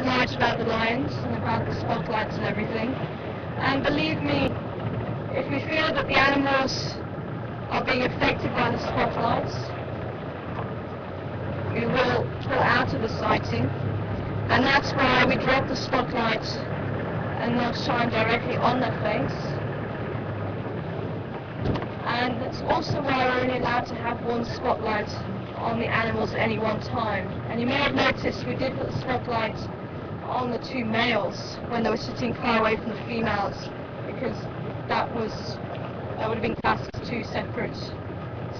that night about the lions and about the spotlights and everything. And believe me, if we feel that the animals are being affected by the spotlights, we will pull out of the sighting. And that's why we drop the spotlight and not shine directly on their face. And that's also why we're only allowed to have one spotlight on the animals at any one time. And you may have noticed we did put the spotlight on the two males when they were sitting far away from the females, because that would have been classed as two separate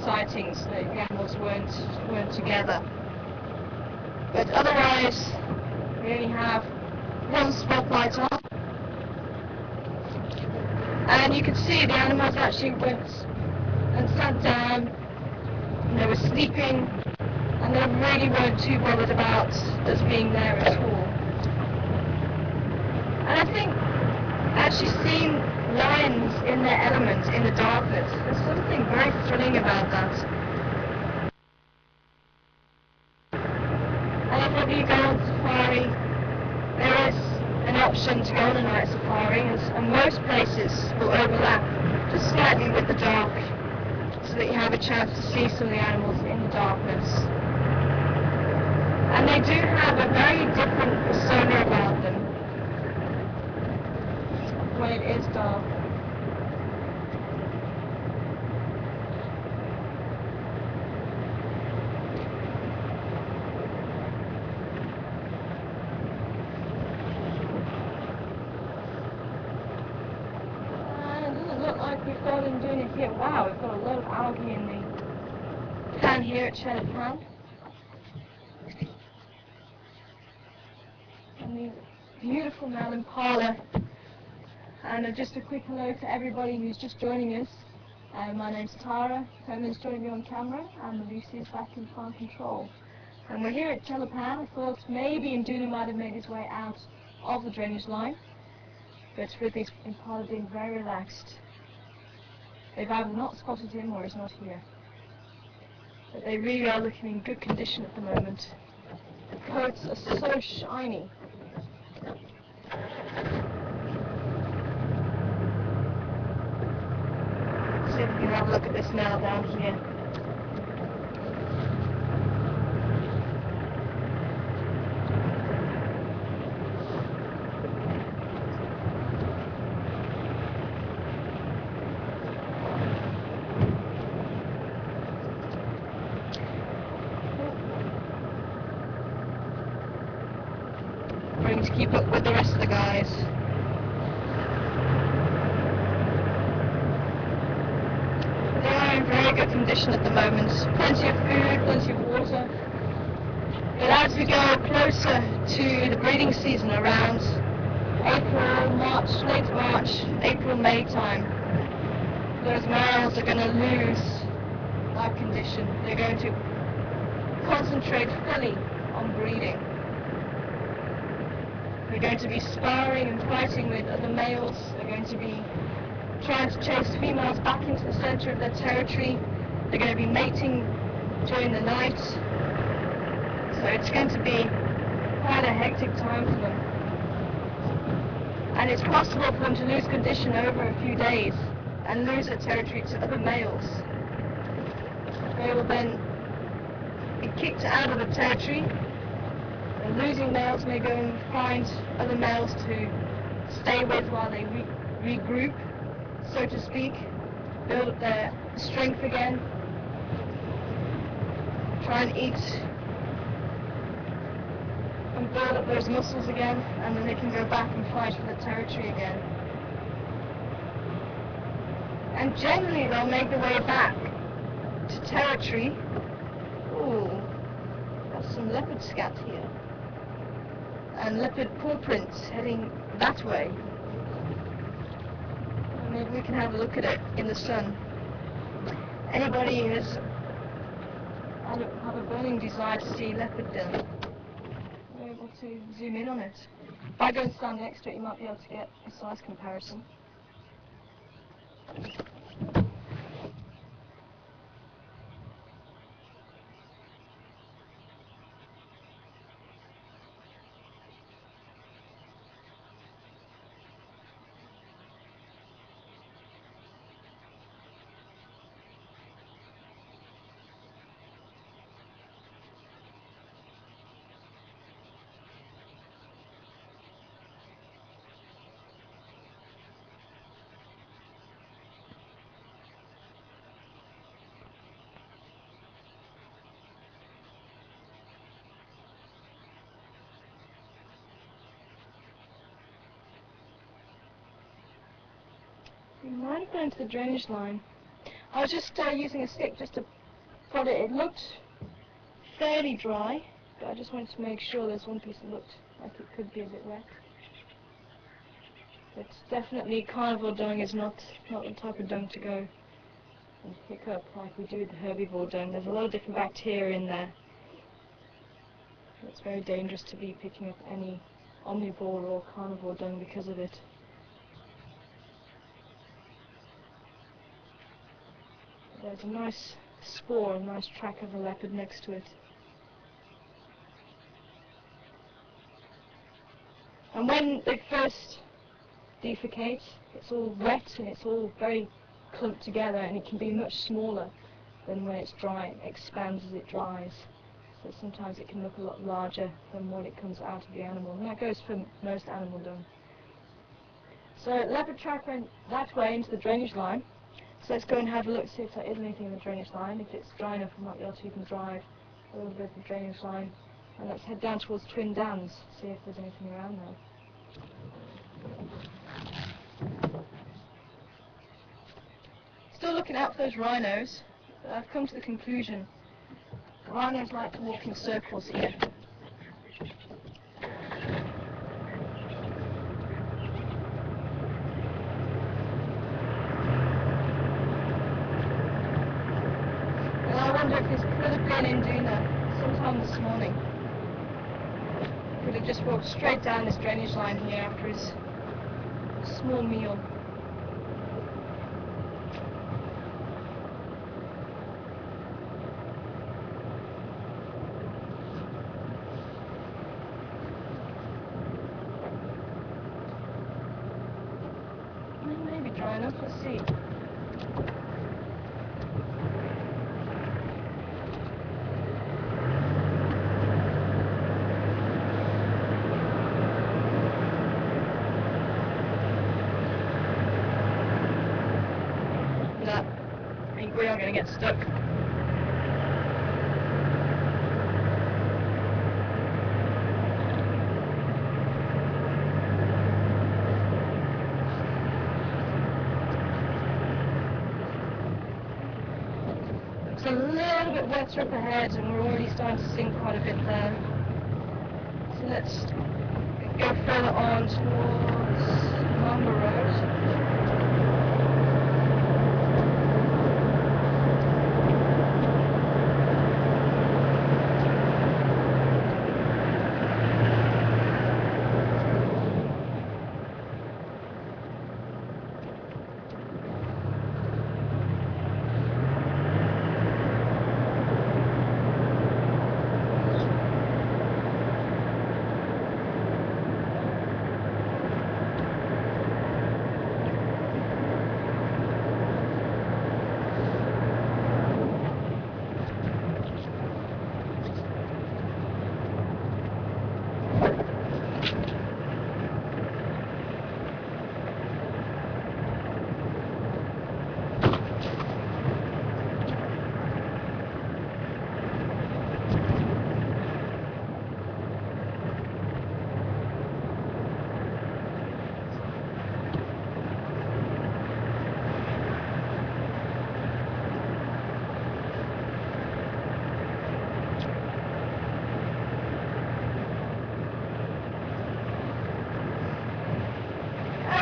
sightings. The animals weren't together. But otherwise, we only have one spotlight on. And you can see the animals actually went and sat down, and they were sleeping, and they really weren't too bothered about us being there at all. And I think actually seeing lions in their element, in the darkness, there's something very thrilling about that. And whenever you go on safari, there is an option to go on a night safari, and most places will overlap just slightly with the dark, so that you have a chance to see some of the animals in the darkness. And they do have a very different persona about them when it is dark. We've got them doing it here. Wow, we've got a lot of algae in the pan here at Pan. And the beautiful male impala. And just a quick hello to everybody who's just joining us. My name's Tara. Herman's joining me on camera, and Lucy is back in farm control. And we're here at Pan. I thought maybe Nduna might have made his way out of the drainage line, but with these impala being very relaxed, they've either not spotted him or he's not here. But they really are looking in good condition at the moment. The coats are so shiny. Let's see if we can have a look at this male down here. To keep up with the rest of the guys. They are in very good condition at the moment. Plenty of food, plenty of water. But as we go closer to the breeding season around April, March, late March, April, May time, those males are going to lose that condition. They're going to concentrate fully on breeding. They're going to be sparring and fighting with other males. They're going to be trying to chase females back into the center of their territory. They're going to be mating during the night. So it's going to be quite a hectic time for them. And it's possible for them to lose condition over a few days and lose their territory to other males. They will then be kicked out of the territory. The losing males may go and find other males to stay with while they regroup, so to speak, build up their strength again, try and eat and build up those muscles again, and then they can go back and fight for the territory again. And generally they'll make their way back to territory. Ooh, that's some leopard scat here. And leopard paw prints heading that way. And maybe we can have a look at it in the sun. Anybody who has have a burning desire to see leopard den, we're able to zoom in on it. If I go and stand next to it, you might be able to get a size comparison. You might have gone into the drainage line. I was just using a stick just to prod it. It looked fairly dry, but I just wanted to make sure. There's one piece that looked like it could be a bit wet. But definitely carnivore dung is not the type of dung to go and pick up like we do with the herbivore dung. There's a lot of different bacteria in there. It's very dangerous to be picking up any omnivore or carnivore dung because of it. There's a nice spoor, a nice track of a leopard next to it. And when they first defecate, it's all wet and it's all very clumped together, and it can be much smaller than when it's dry. It expands as it dries. So sometimes it can look a lot larger than what it comes out of the animal. And that goes for most animal dung. So leopard track went that way into the drainage line. So let's go and have a look, see if there is anything in the drainage line. If it's dry enough, we might be able to even drive a little bit of the drainage line. And let's head down towards Twin Dams, see if there's anything around there. Still looking out for those rhinos, but I've come to the conclusion rhinos like to walk in circles here. And I wonder if this could have been in Duna sometime this morning. Could have just walked straight down this drainage line here after his small meal. Maybe dry enough, let's see. No, I think we are going to get stuck. It's a little bit wetter up ahead, and we're already starting to sink quite a bit there. So let's go further on towards Mamba Road.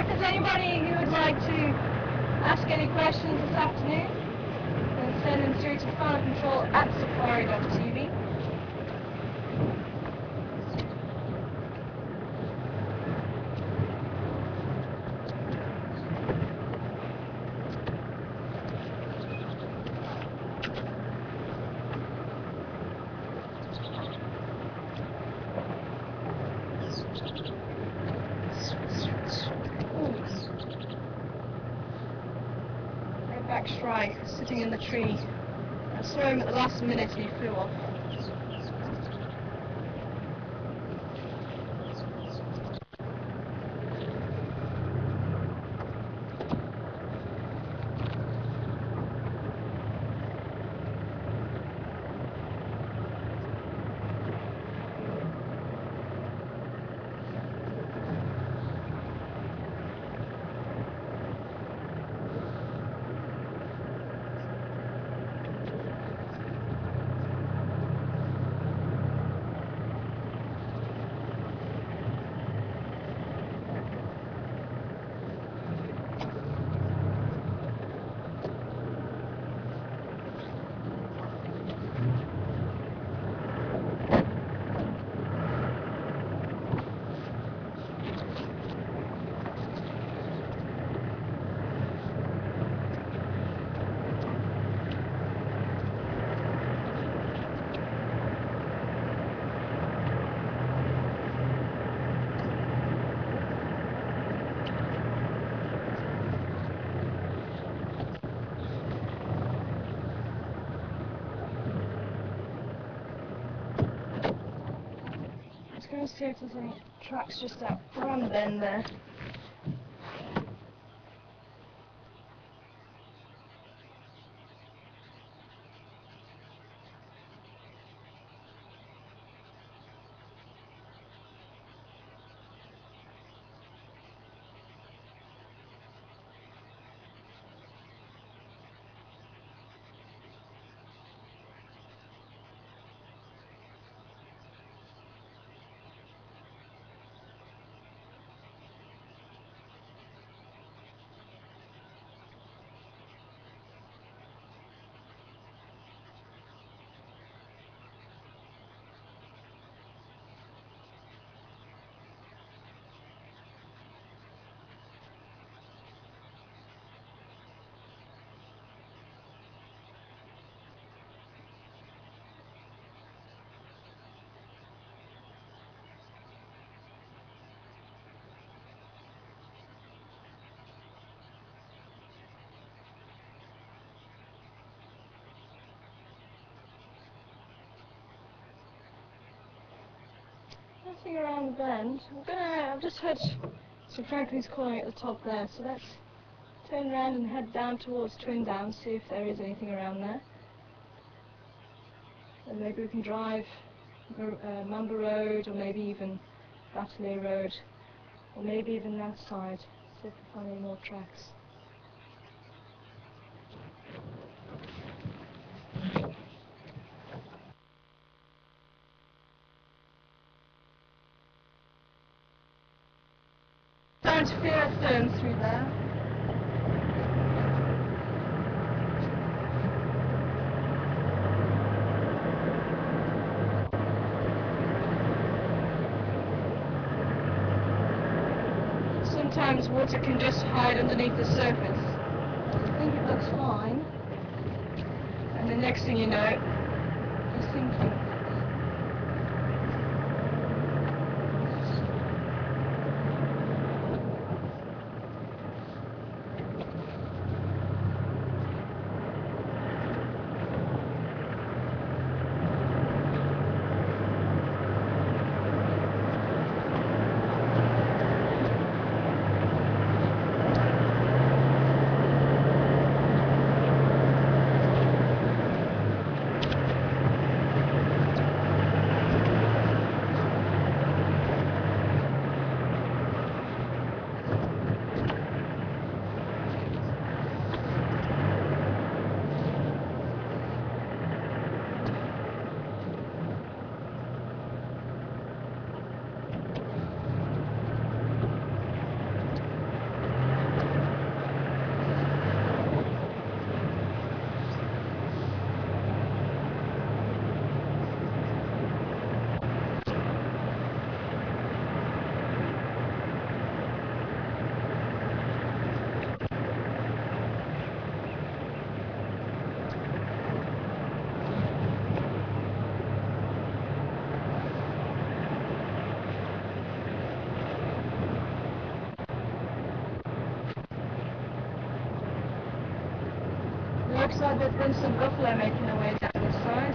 If there's anybody who would like to ask any questions this afternoon, then send them through to finalcontrol@safari.tv. Back strike, sitting in the tree. I saw him at the last minute and he flew off. just see if there's any tracks just out around the bend there. Nothing around the bend. I've just heard St Franklin's calling at the top there, so let's turn around and head down towards Twin Down, see if there is anything around there. And maybe we can drive Mamba Road, or maybe even Batley Road, or maybe even that side, see if we find any more tracks. Don't fear a turn through there. Sometimes water can just hide underneath the surface. I think it looks fine. And the next thing you know, it's sinking. Looks like there's been some buffalo making their way down this side.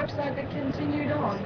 looks like they continued on.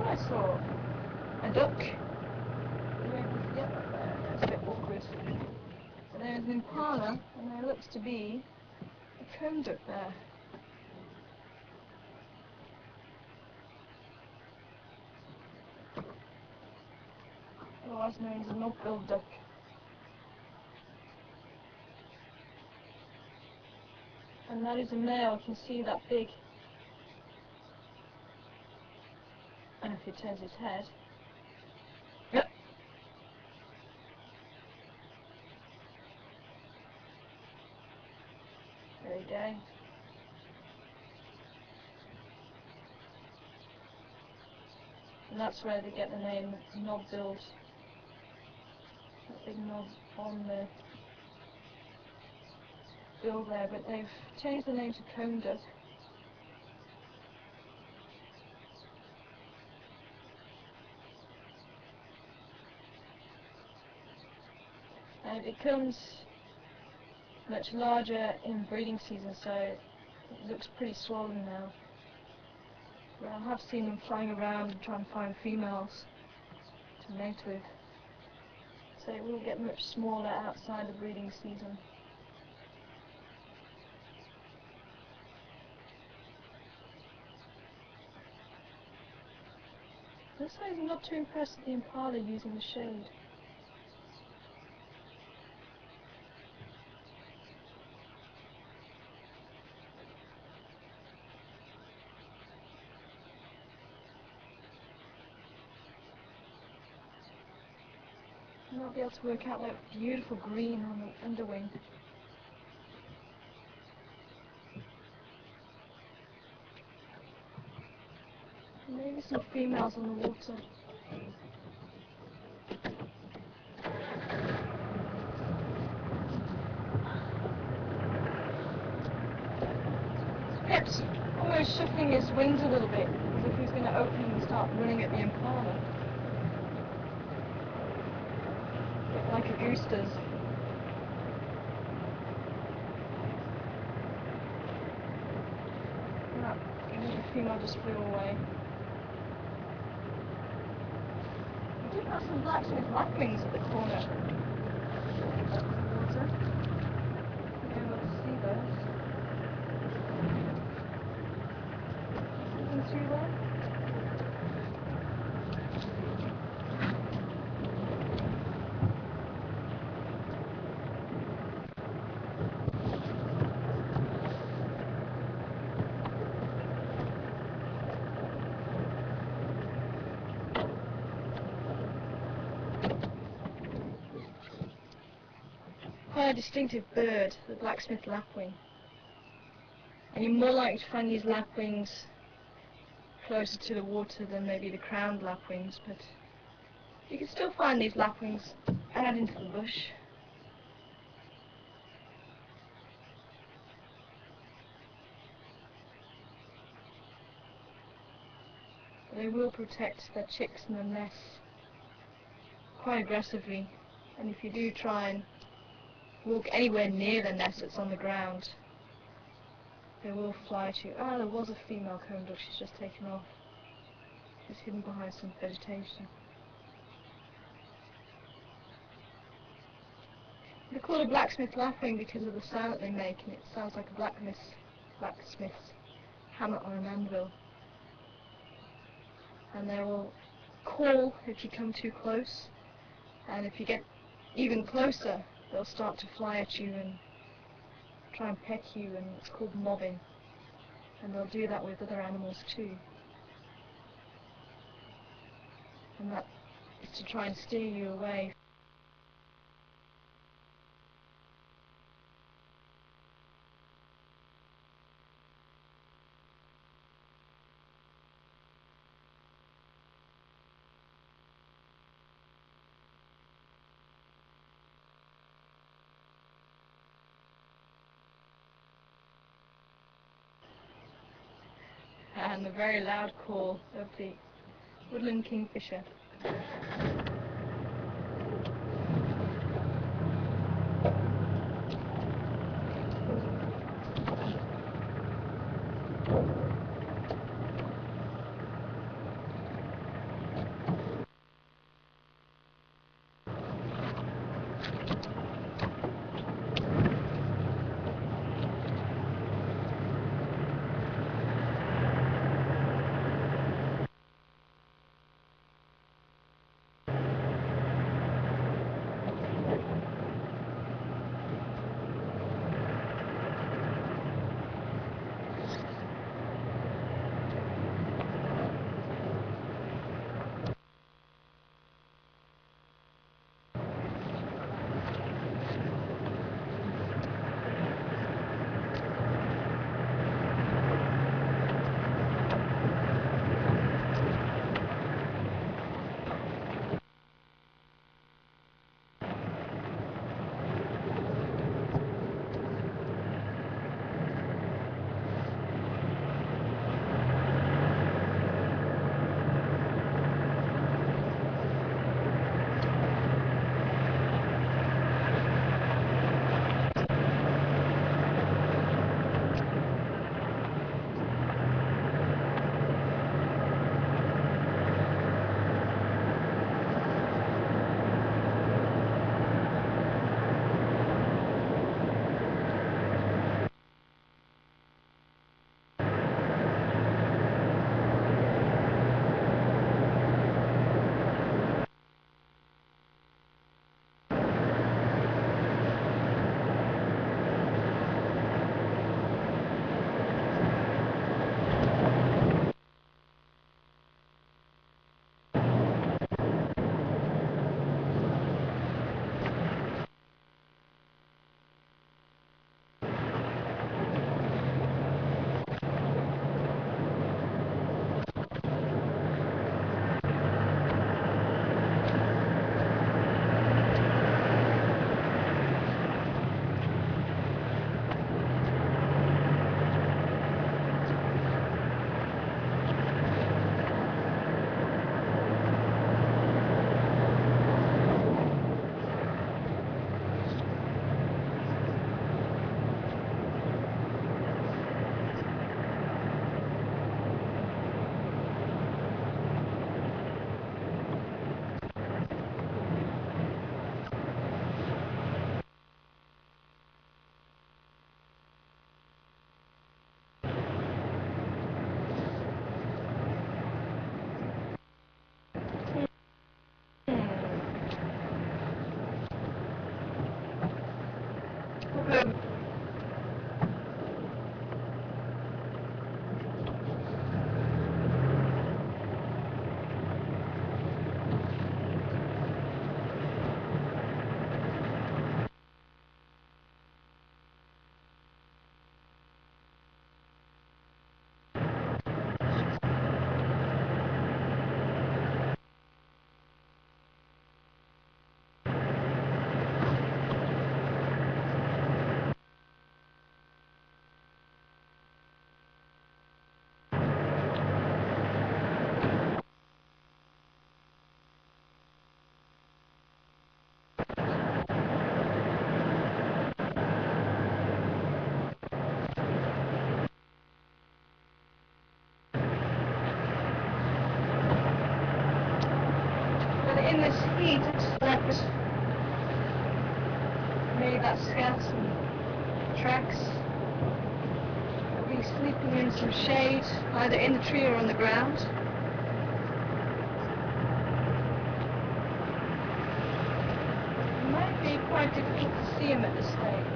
I saw a duck. Yep, that's a bit awkward. So there's an impala, and there looks to be a comb duck there. Otherwise known as a knob-billed duck. And that is a male, you can see that big. And if he turns his head. Yep. There you go. And that's where they get the name knob-billed. That big knob on the bill there, but they've changed the name to comb duck. And it becomes much larger in breeding season, so it looks pretty swollen now. But I have seen them flying around and trying to find females to mate with. So it will get much smaller outside the breeding season. Looks like he's not too impressed with the impala using the shade. You might be able to work out that beautiful green on the underwing. Maybe some females on the water. It's almost shifting his wings a little bit, as if he's going to open and start running at the impala. A bit like a goose does. Right, I think the female just flew away. We do have some blacksmith lapwings at the corner of the water. You're able to see those. Nothing through there? Quite a distinctive bird, the blacksmith lapwing. And you're more likely to find these lapwings closer to the water than maybe the crowned lapwings, but you can still find these lapwings out into the bush. But they will protect their chicks and their nests quite aggressively, and if you do try and walk anywhere near the nest that's on the ground, they will fly at you. Ah, there was a female comb duck, she's just taken off. She's hidden behind some vegetation. They're called a blacksmith lapwing because of the sound that they make, and it sounds like a blacksmith's hammer on an anvil. And they will call if you come too close, and if you get even closer, they'll start to fly at you and try and peck you, and it's called mobbing. And they'll do that with other animals too. And that is to try and steer you away. And the very loud call of the woodland kingfisher. in this heat, it's like this, made that SAST and tracks. We'll be sleeping in some shade, either in the tree or on the ground. It might be quite difficult to see him at this stage.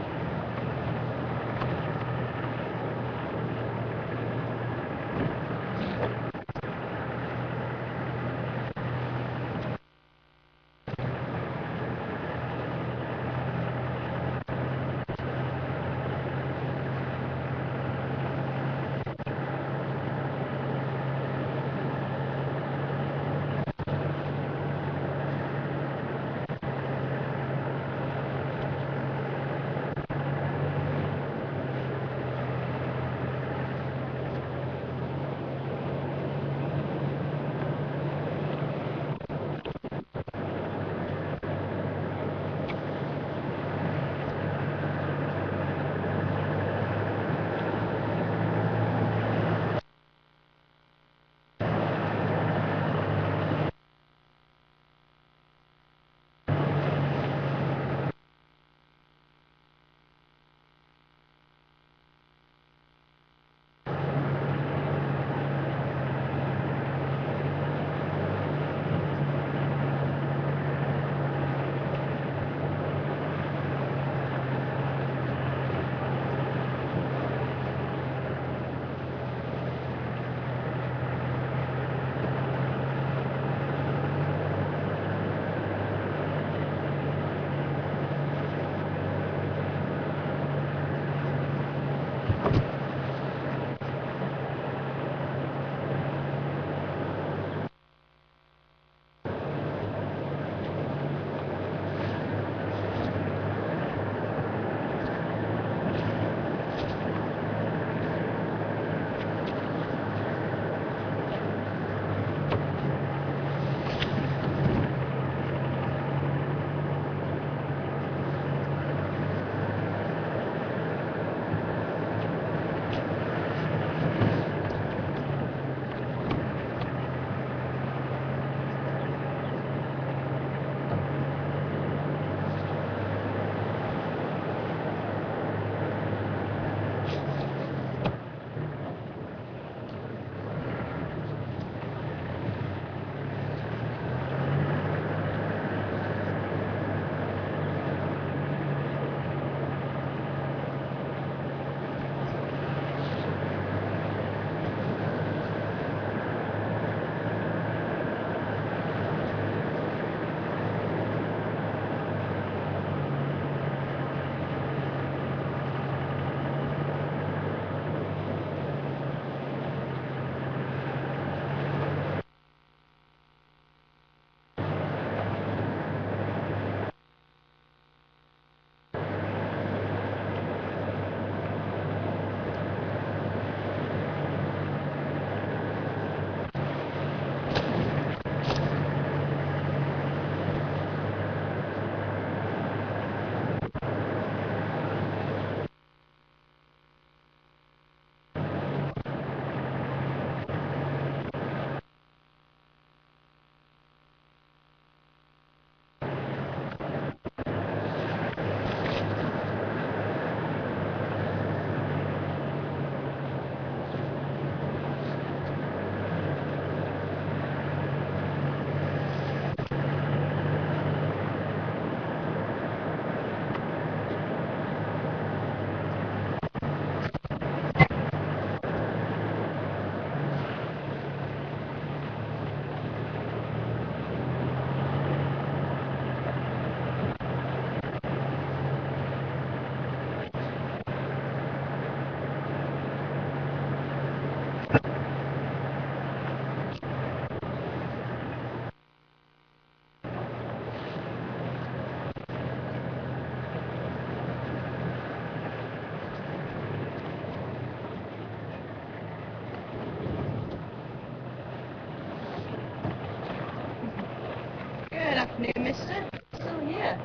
afternoon, mister. Still here.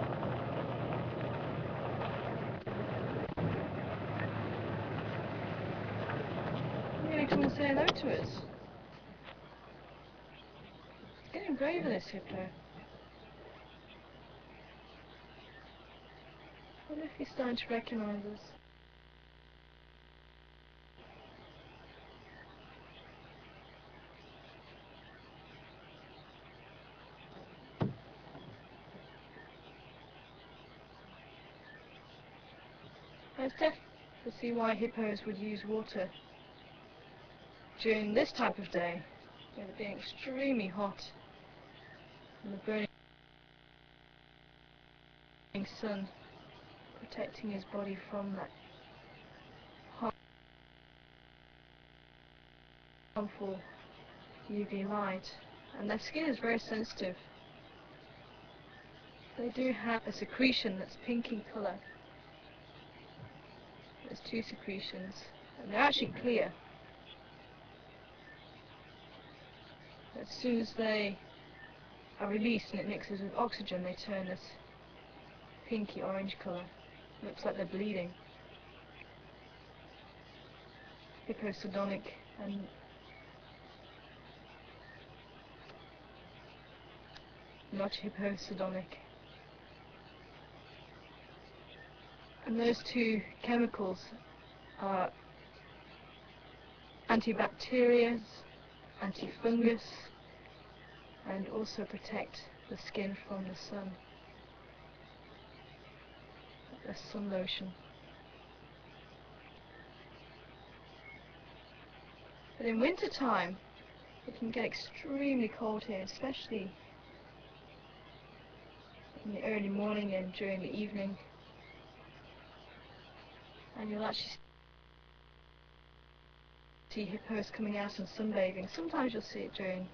You really come and say hello to us. It's getting brave, this hippo. wonder if he's starting to recognise us. It's definitely to see why hippos would use water during this type of day, with it being extremely hot and the burning sun protecting his body from that harmful UV light. And their skin is very sensitive. They do have a secretion that's pink in colour. There's two secretions, and they're actually clear. As soon as they are released and it mixes with oxygen, they turn this pinky orange colour. Looks like they're bleeding. Hipposodonic and not hipposodonic. And those two chemicals are antibacterials, antifungus, and also protect the skin from the sun. A sun lotion. But in winter time, it can get extremely cold here, especially in the early morning and during the evening. And you'll actually see hippos coming out and sunbathing. Sometimes you'll see it during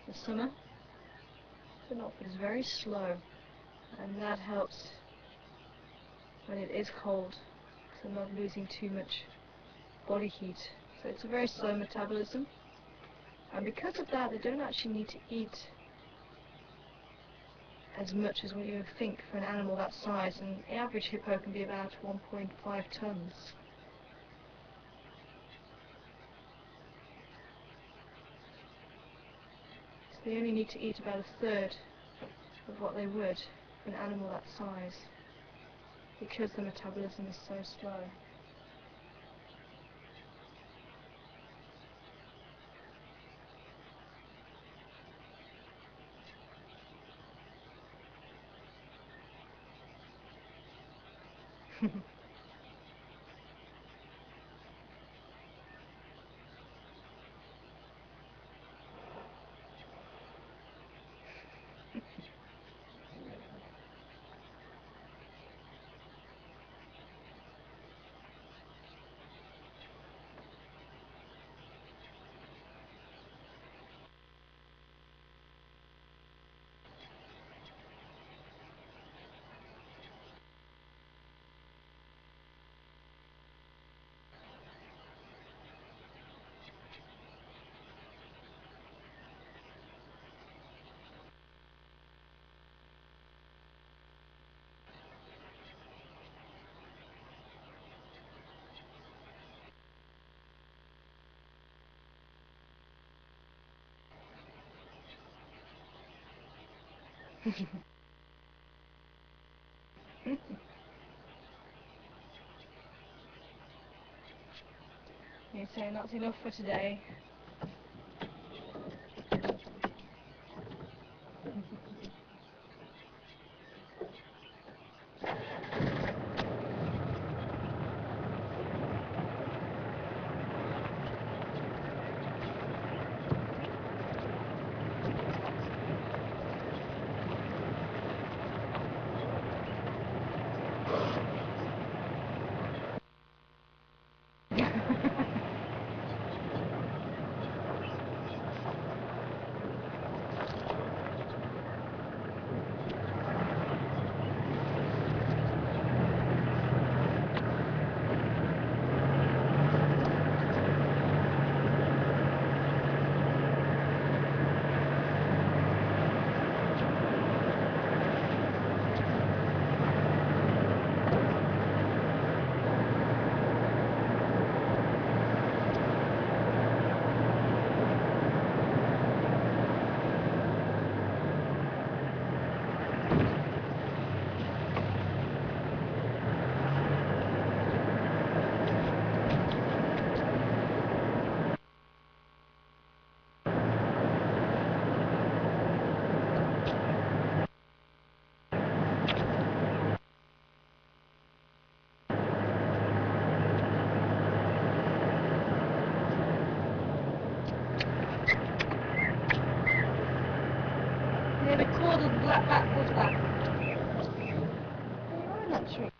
the summer, but not. It's very slow, and that helps when it is cold, so not losing too much body heat. So it's a very slow metabolism, and because of that, they don't actually need to eat as much as what you would think for an animal that size. And the average hippo can be about 1.5 tons. So they only need to eat about a third of what they would for an animal that size, because the metabolism is so slow. You're saying that's enough for today. black backwards back. You're in that tree.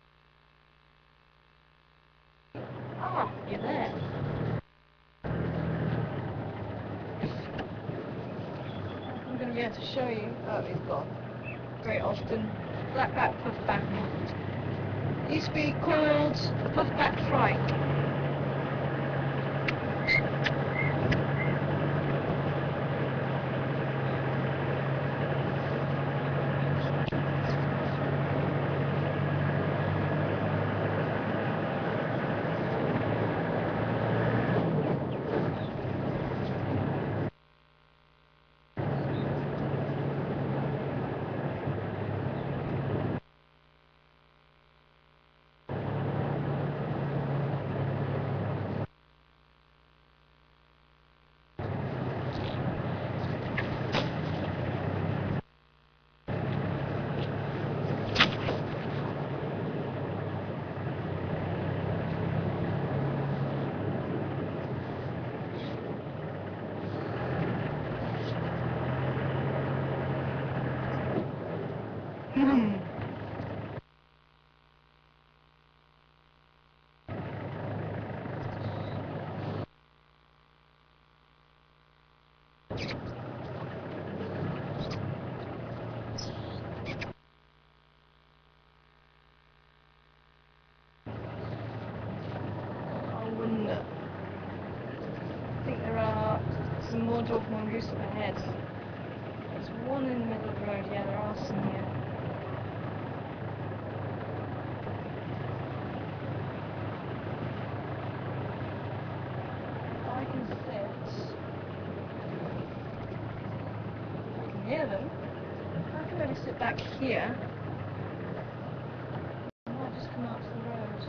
Ah, you're there. I'm going to be able to show you. Oh, he's gone. Great Austin. Black back, puff back. It used to be called puff back fright. I think there are some more dwarf mongoose up ahead. There's one in the middle of the road, yeah, there are some here. If I can sit, I can hear them. If I can maybe sit back here, they might just come out to the road.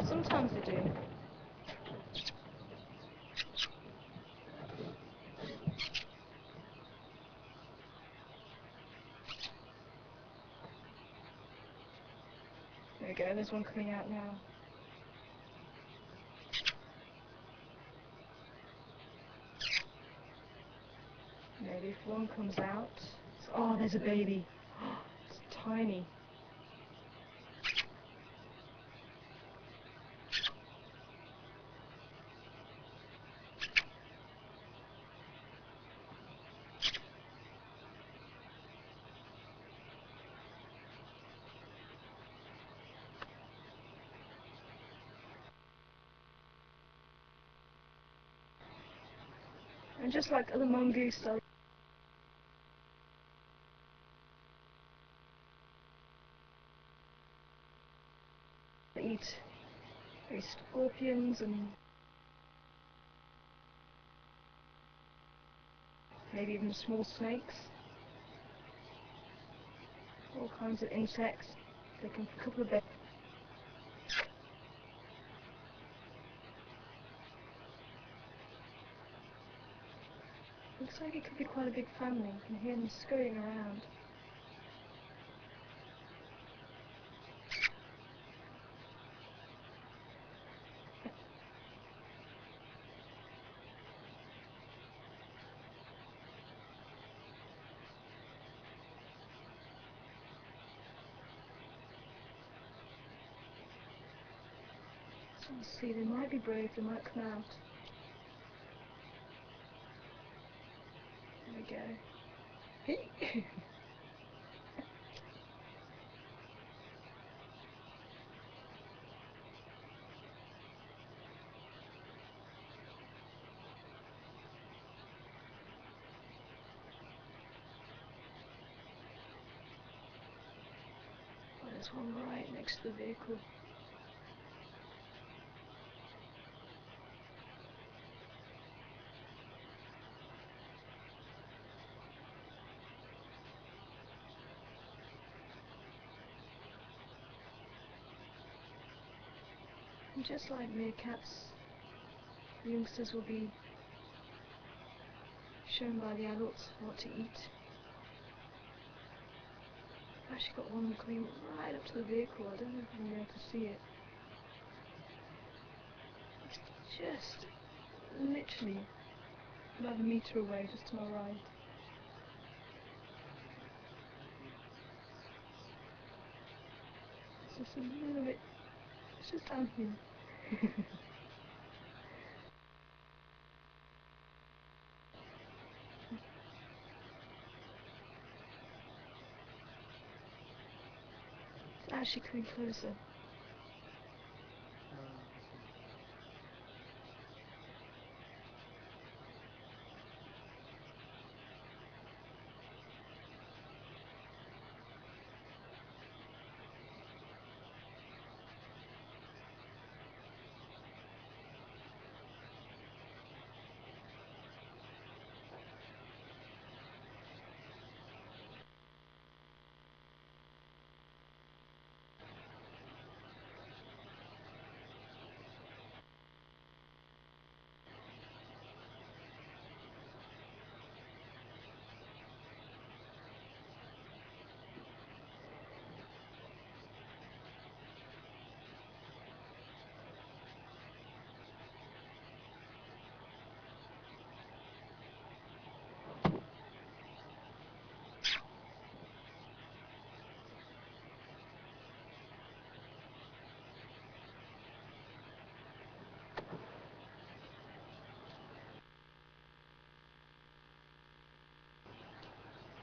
Sometimes they do. There we go, there's one coming out now. Maybe if one comes out. Oh, there's a baby. It's tiny. And just like other mongoose, they'll eat scorpions and maybe even small snakes, all kinds of insects. They can couple of bit. Looks like it could be quite a big family. You can hear them scurrying around. So let's see, they might be brave, they might come out. There we go. Hey! Oh, there's one right next to the vehicle. And just like meerkats, the youngsters will be shown by the adults what to eat. I've actually got one coming right up to the vehicle. I don't know if I'm going to be able to see it. It's just literally about a metre away, just to my right. just a little bit, it's just down here. It's actually coming closer.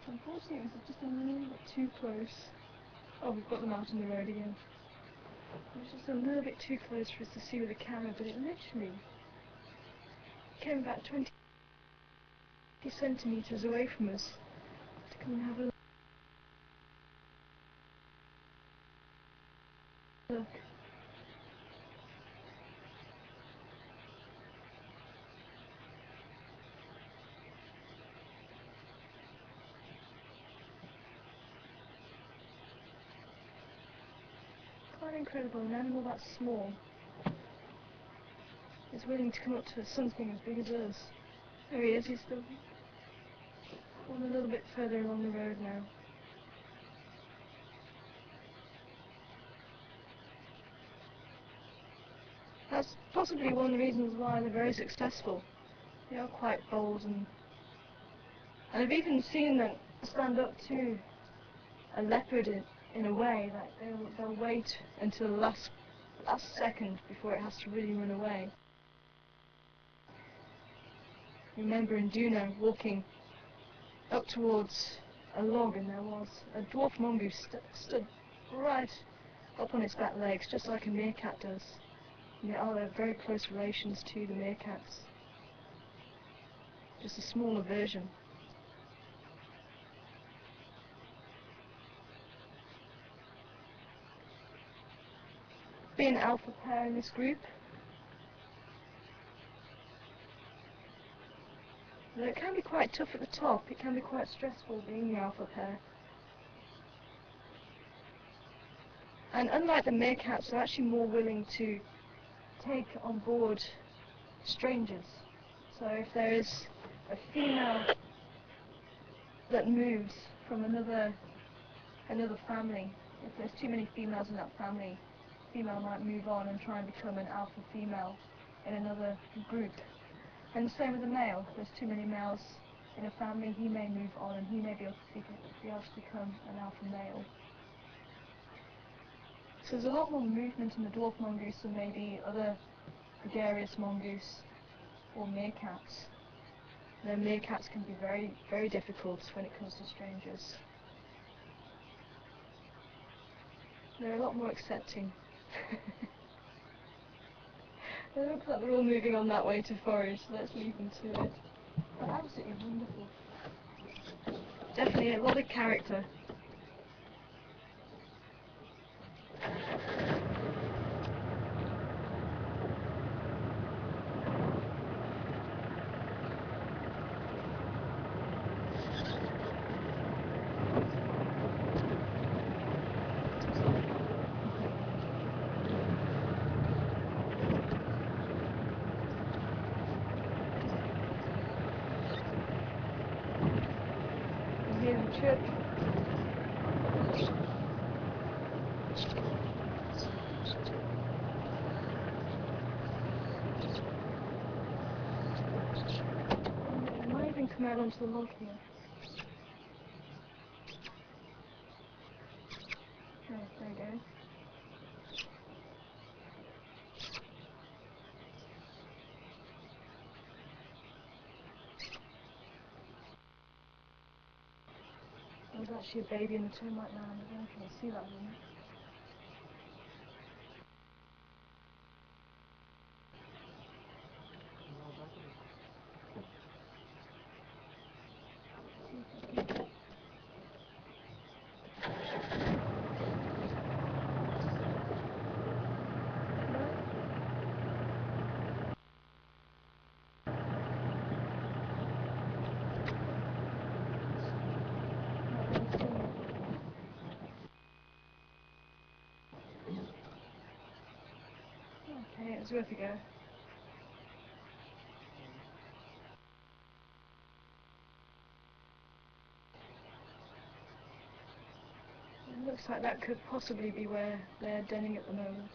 Unfortunately, it was just a little bit too close. Oh, we've got them out on the road again. It was just a little bit too close for us to see with the camera, but it literally came about 20 centimetres away from us to come and have a look. Quite incredible, an animal that small is willing to come up to something as big as us. There he is, he's still going a little bit further along the road now. That's possibly one of the reasons why they're very successful. They are quite bold, and I've even seen them stand up to a leopard in a way that they'll wait until the last second before it has to really run away. Remember in Duna walking up towards a log, and there was a dwarf mongoose stood right up on its back legs, just like a meerkat does. And they're very close relations to the meerkats, just a smaller version. Being an alpha pair in this group, though it can be quite tough at the top, it can be quite stressful being the alpha pair. And unlike the meerkats, they're actually more willing to take on board strangers. So if there is a female that moves from another family, if there's too many females in that family, female might move on and try and become an alpha female in another group. And the same with the male. If there's too many males in a family, he may move on and he may be able to become an alpha male. So there's a lot more movement in the dwarf mongoose than maybe other gregarious mongoose or meerkats. The meerkats can be very, very difficult when it comes to strangers. They're a lot more accepting. It looks like they're all moving on that way to forage, so let's leave them to it. But absolutely wonderful. Definitely a lot of character. You hear them chirp. They might even come out onto the log here. Oh, there you go. There's actually a baby in the termite mound. I don't know if you can see that one. Okay, it was worth a go. It looks like that could possibly be where they're denning at the moment.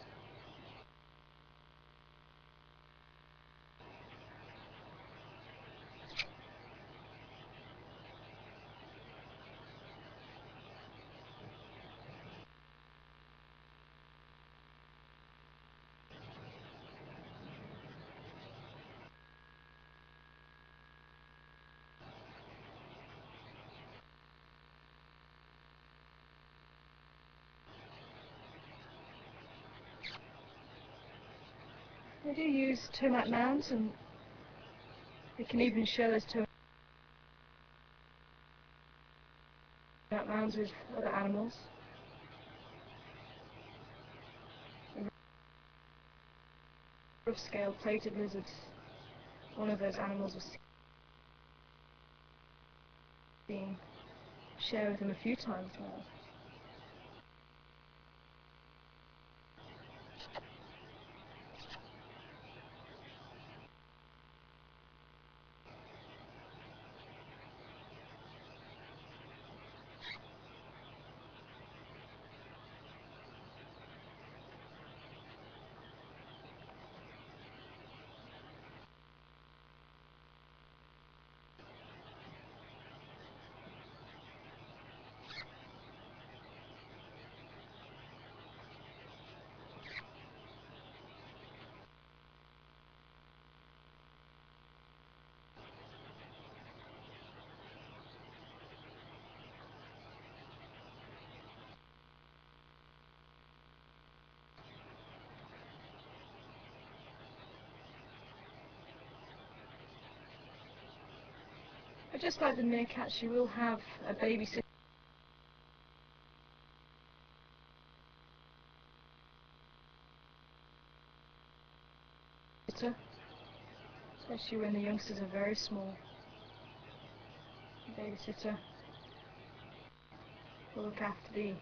They do use termite mounds, and they can even share those termite mounds with other animals. A rough-scale plated lizard, one of those animals, was seen share with them a few times now. But just like the meerkat, she will have a babysitter, especially when the youngsters are very small. The babysitter will look after the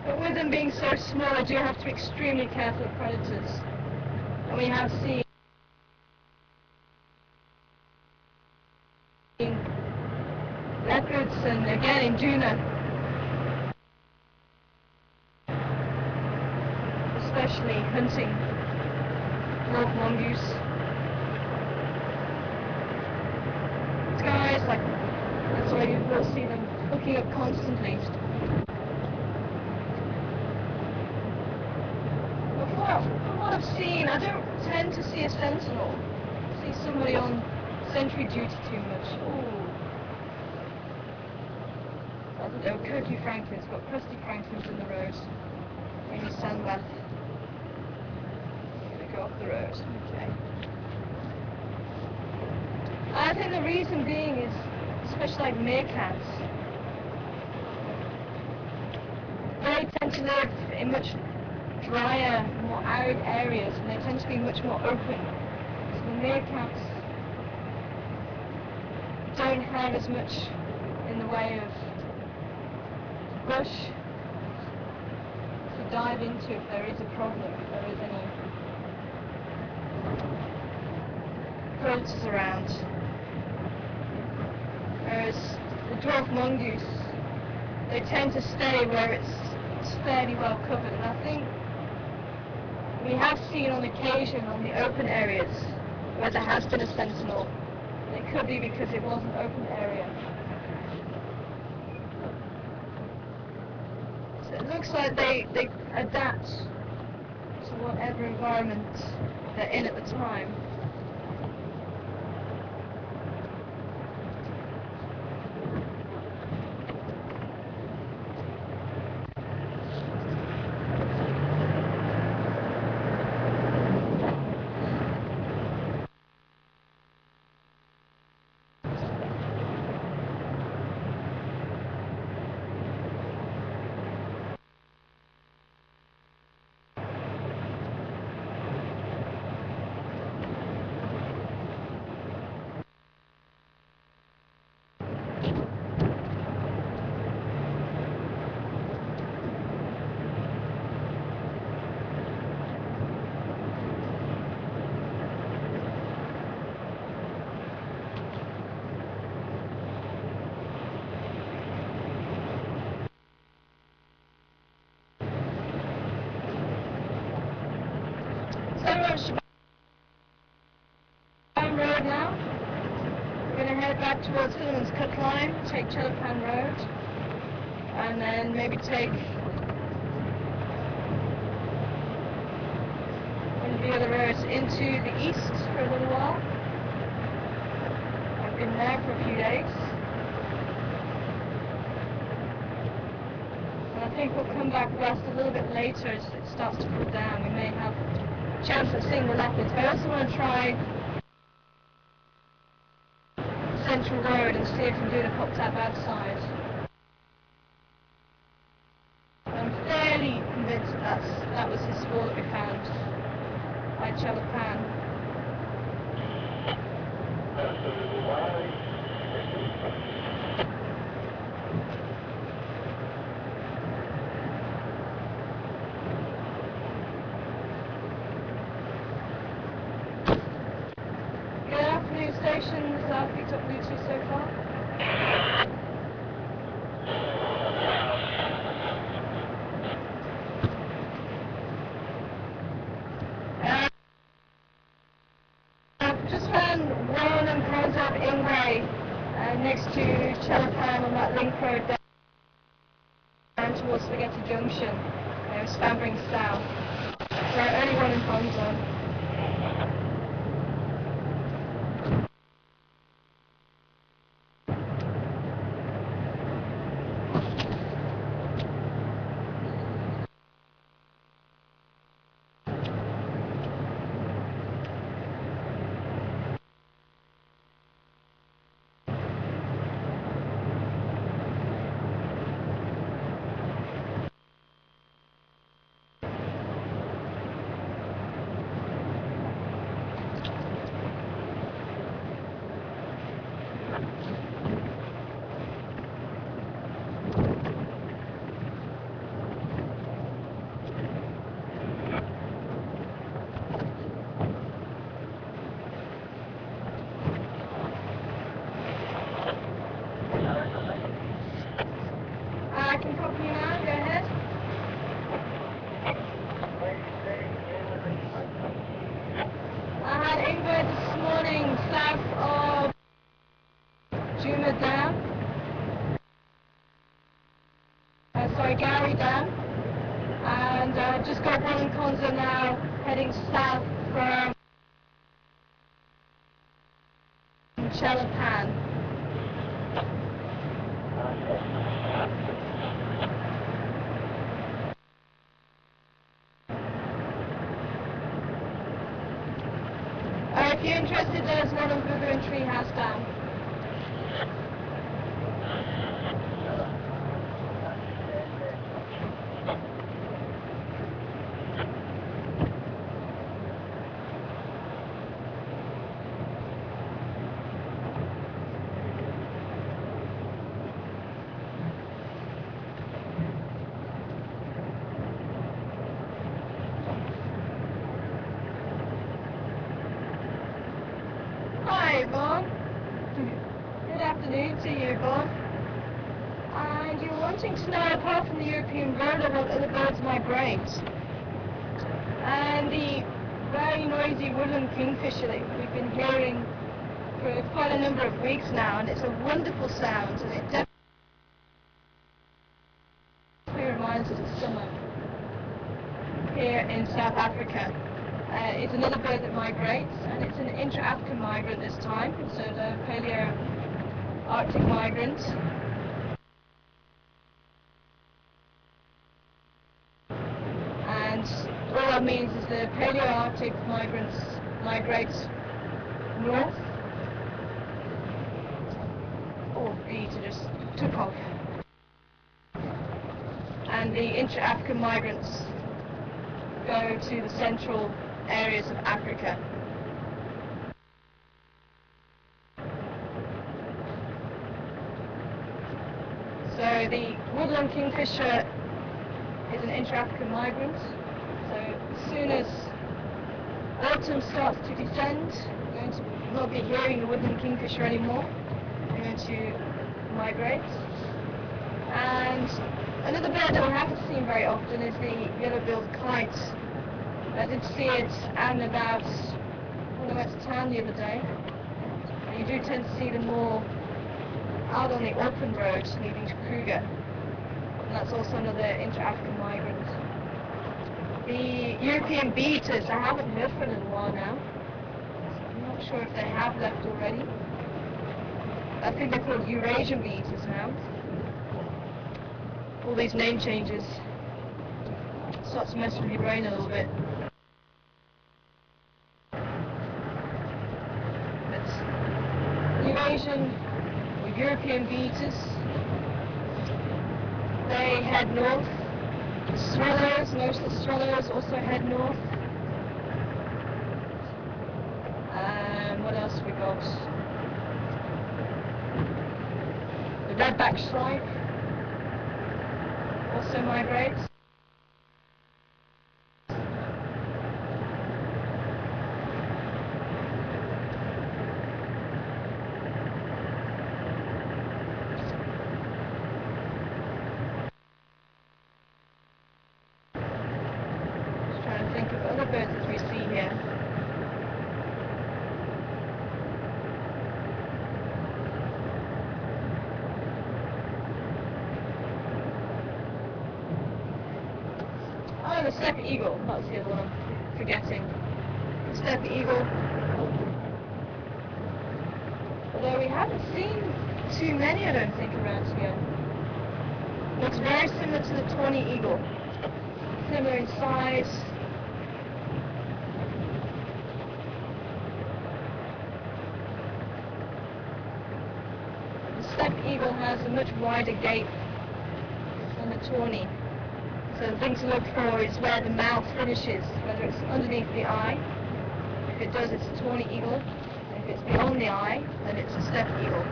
But with them being so small, I do have to be extremely careful of predators. And we have seen leopards and again in Juna, especially hunting wolf mongoose. Guys, like, that's why you will see them looking up constantly. From what I've seen, I don't tend to see a sentinel. I see somebody on sentry duty too much. Ooh. There were Kirky Franklins, but Krusty Franklins in the road. When you sandbath. I'm gonna go off the road. Okay. I think the reason being is, especially like meerkats, they tend to live in much drier, more arid areas, and they tend to be much more open. So the meerkats don't have as much in the way of bush to dive into if there is a problem, if there is any predators around. Whereas the dwarf mongoose, they tend to stay where it's fairly well covered, and I think we have seen on occasion on the open areas where there has been a sentinel. It could be because it was an open area. So it looks like they adapt to whatever environment they're in at the time. Road now. We're going to head back towards Hillman's Cut Line, take Chelapan Road, and then maybe take one of the other roads into the east for a little while. I've been there for a few days. And I think we'll come back west a little bit later as it starts to cool down. We may have a chance of seeing the leopards. But I also want to try Central Road and see if we can do the hop tap outside. I'm fairly convinced that was his spoor that we found by Chelapan. Good afternoon, stations. I've picked up Bluetooth so far. Just found Warren and Conzab Ingray next to Chelapan on that link road down towards Spaghetti Junction. They were scrambling south. So only one in Conzab. I can copy you now, go ahead. I had Ingrid this morning south of Juma Dam. Gary Dam. And just got one in Conza now, heading south from Chelapan. If you're interested, there's one on Booger and Treehouse Dam. Hi, Yvonne. Good afternoon to you, Yvonne. And you're wanting to know, apart from the European roller, what other birds migrate. And the very noisy woodland kingfisher that we've been hearing for quite a number of weeks now, and it's a wonderful sound, and it definitely reminds us of summer here in South Africa. It's another bird that migrates, and it's an intra-African migrant this time, so the Paleo-Arctic migrant. And all that means is the Paleo-Arctic migrants migrate north. Oh, the eater just took off. And the intra-African migrants go to the central areas of Africa. So the woodland kingfisher is an intra-African migrant. So as soon as autumn starts to descend, we're going to not be hearing the woodland kingfisher anymore. They're going to migrate. And another bird that we haven't seen very often is the yellow-billed kite. I did see it out and about when I went to town the other day. And you do tend to see them more out on the open road leading to Kruger. And that's also another intra-African migrant. The European bee-eaters, I haven't heard from them in a while now. I'm not sure if they have left already. I think they're called Eurasian bee-eaters now. All these name changes start to mess with your brain a little bit. Eurasian or European bee-eaters, they head north. The swallows, most of the swallows also head north. What else have we got? The red-backed shrike also migrates. Think of other birds as we see here. Oh, the steppe eagle. That's the other one I'm forgetting. The steppe eagle. Although we haven't seen too many, I don't think, around here. Looks very similar to the tawny eagle. Similar in size. The steppe eagle has a much wider gape than the tawny. So the thing to look for is where the mouth finishes, whether it's underneath the eye. If it does, it's a tawny eagle. If it's beyond the eye, then it's a steppe eagle.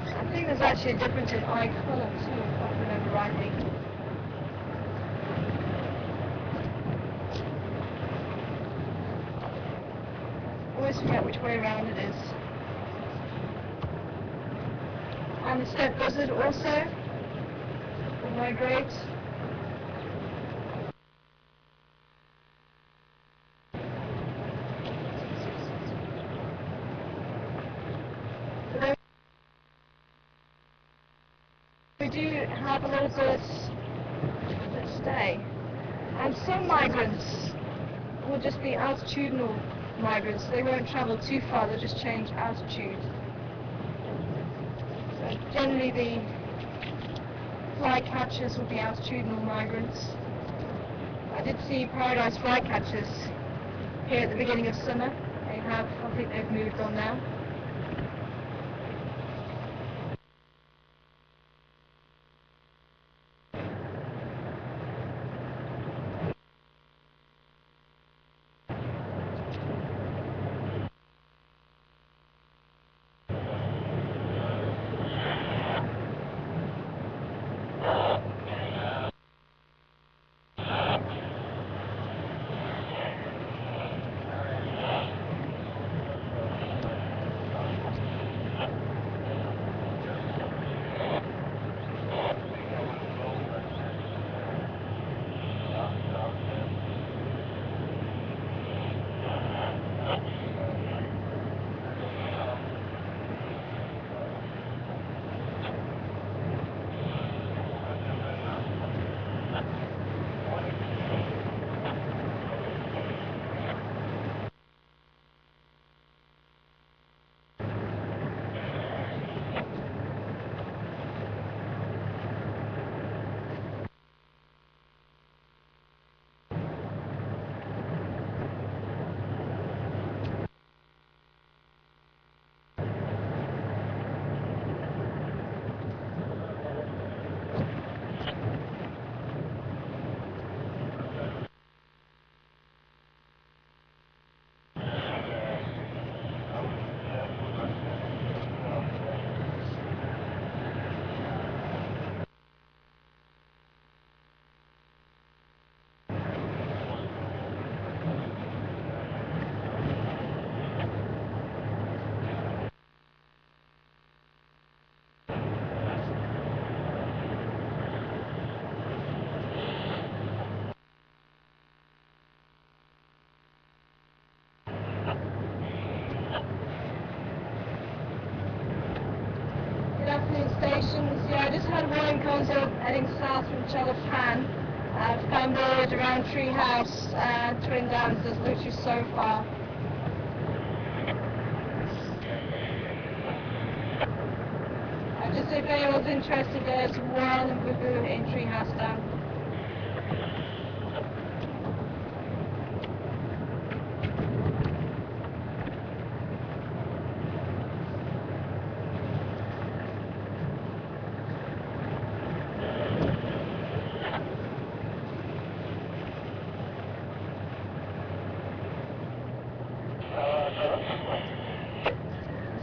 I think there's actually a difference in eye colour too, if I remember rightly. Always forget which way around it is. And the steppe buzzard also will migrate. We do have a lot of birds that stay, and some migrants will just be altitudinal migrants. They won't travel too far, they'll just change altitude. So generally the flycatchers will be altitudinal migrants. I did see paradise flycatchers here at the beginning of summer. I think they've moved on now. Good afternoon, stations. Yeah, I just had one console heading south from Chelapan. Found board around Treehouse, Twin Dams. There's literally so far. Just if anyone's interested, there's one in Treehouse Dam.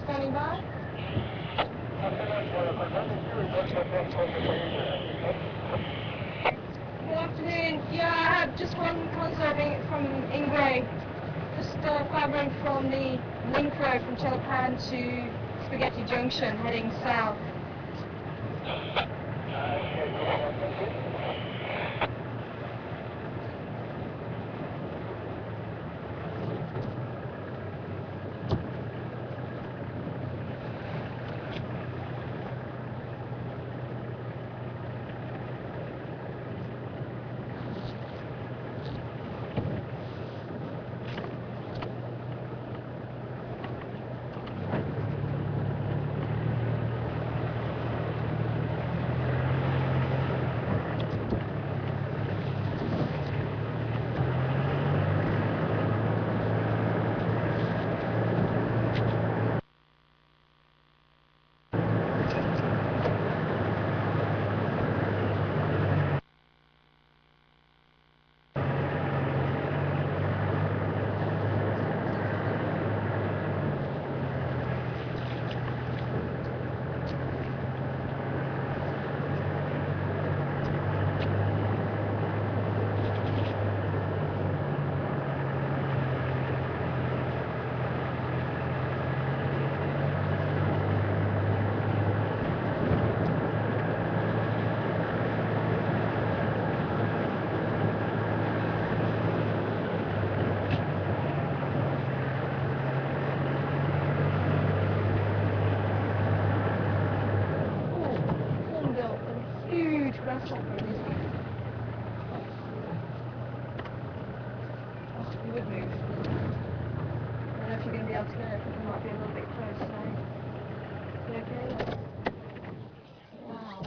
Standing by. Good afternoon. Yeah, I had just one console from Ingray. Just firing from the link road from Chelapan to Spaghetti Junction, heading south. Huge grasshopper in his hand. Oh, he would move. I don't know if you're going to be able to get it. I think it might be a little bit close. So, is it okay? Wow.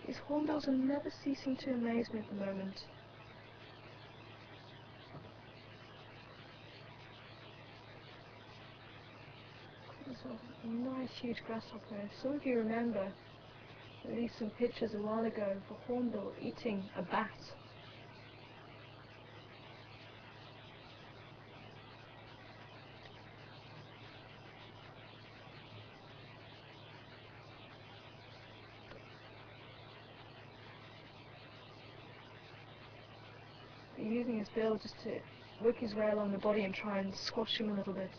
These hornbills are never ceasing to amaze me at the moment. A nice huge grasshopper. Some of you remember at least some pictures a while ago of a hornbill eating a bat. He's using his bill just to work his way along the body and try and squash him a little bit.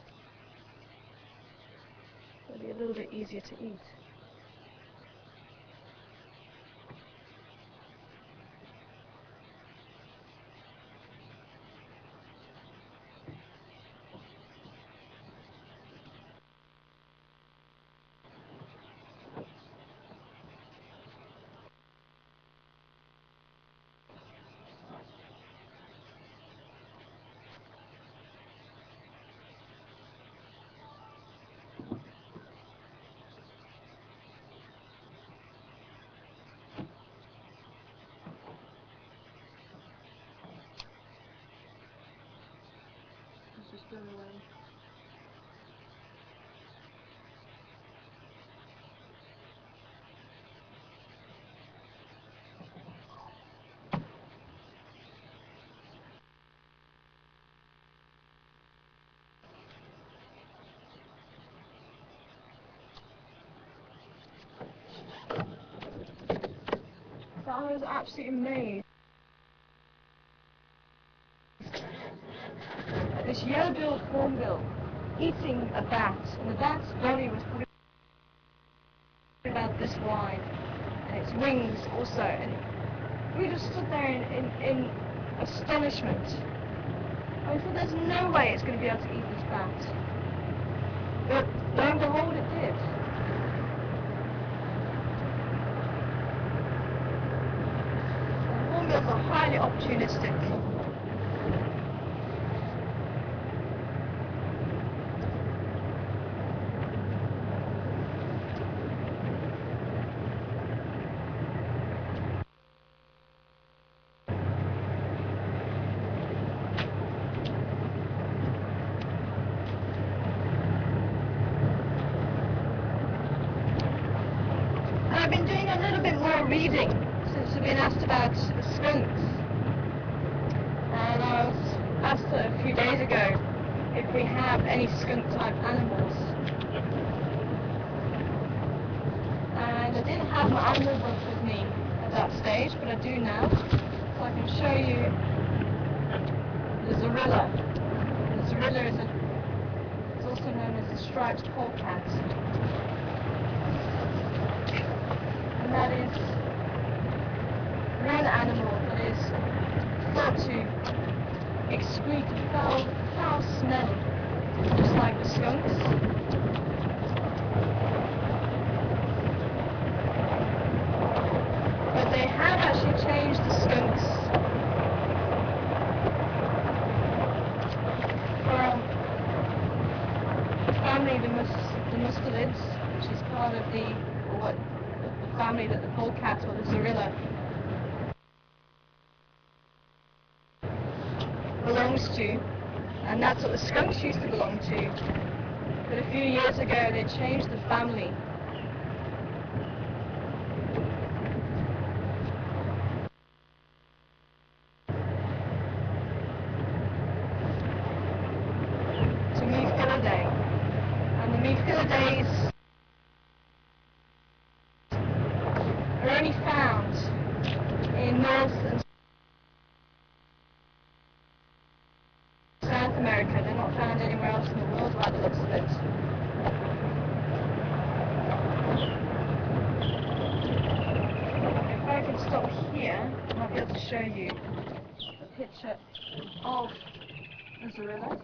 It'll be a little bit easier to eat. Just run away. I was absolutely amazed at this yellow-billed hornbill eating a bat, and the bat's belly was probably about this wide, and its wings also, and we just stood there in astonishment. I thought there's no way it's going to be able to eat this bat, but lo and behold it did. Hornbills are highly opportunistic. I've been doing a little bit more reading since I've been asked about skunks, and I was asked a few days ago if we have any skunk-type animals, and I didn't have my animal book with me at that stage, but I do now, so I can show you the zorilla. The zorilla is also known as the striped polecat. And that is one animal that is thought to excrete foul smell, just like the skunks. But they have actually changed the skunks from the family, the mustelids, which is part of the family that the polecat or the zorilla belongs to, and that's what the skunks used to belong to. But a few years ago they changed the family to Mufilidae, and the Mufilidae are only found in North and South America. They're not found anywhere else in the world by the looks of it. If I can stop here, I might be able to show you a picture of the zorilla.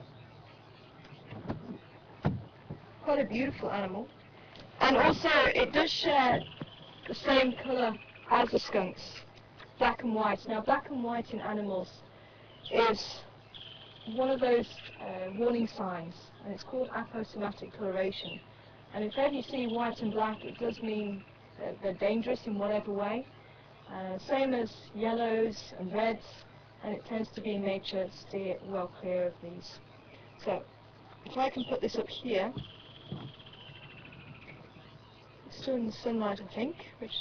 Quite a beautiful animal. And also it does share the same colour as the skunks, black and white. Now black and white in animals is one of those warning signs, and it's called aposematic coloration. And if ever you see white and black, it does mean that they're dangerous in whatever way. Same as yellows and reds, and it tends to be in nature, steer well clear of these. So if I can put this up here, better in the sunlight, I think, which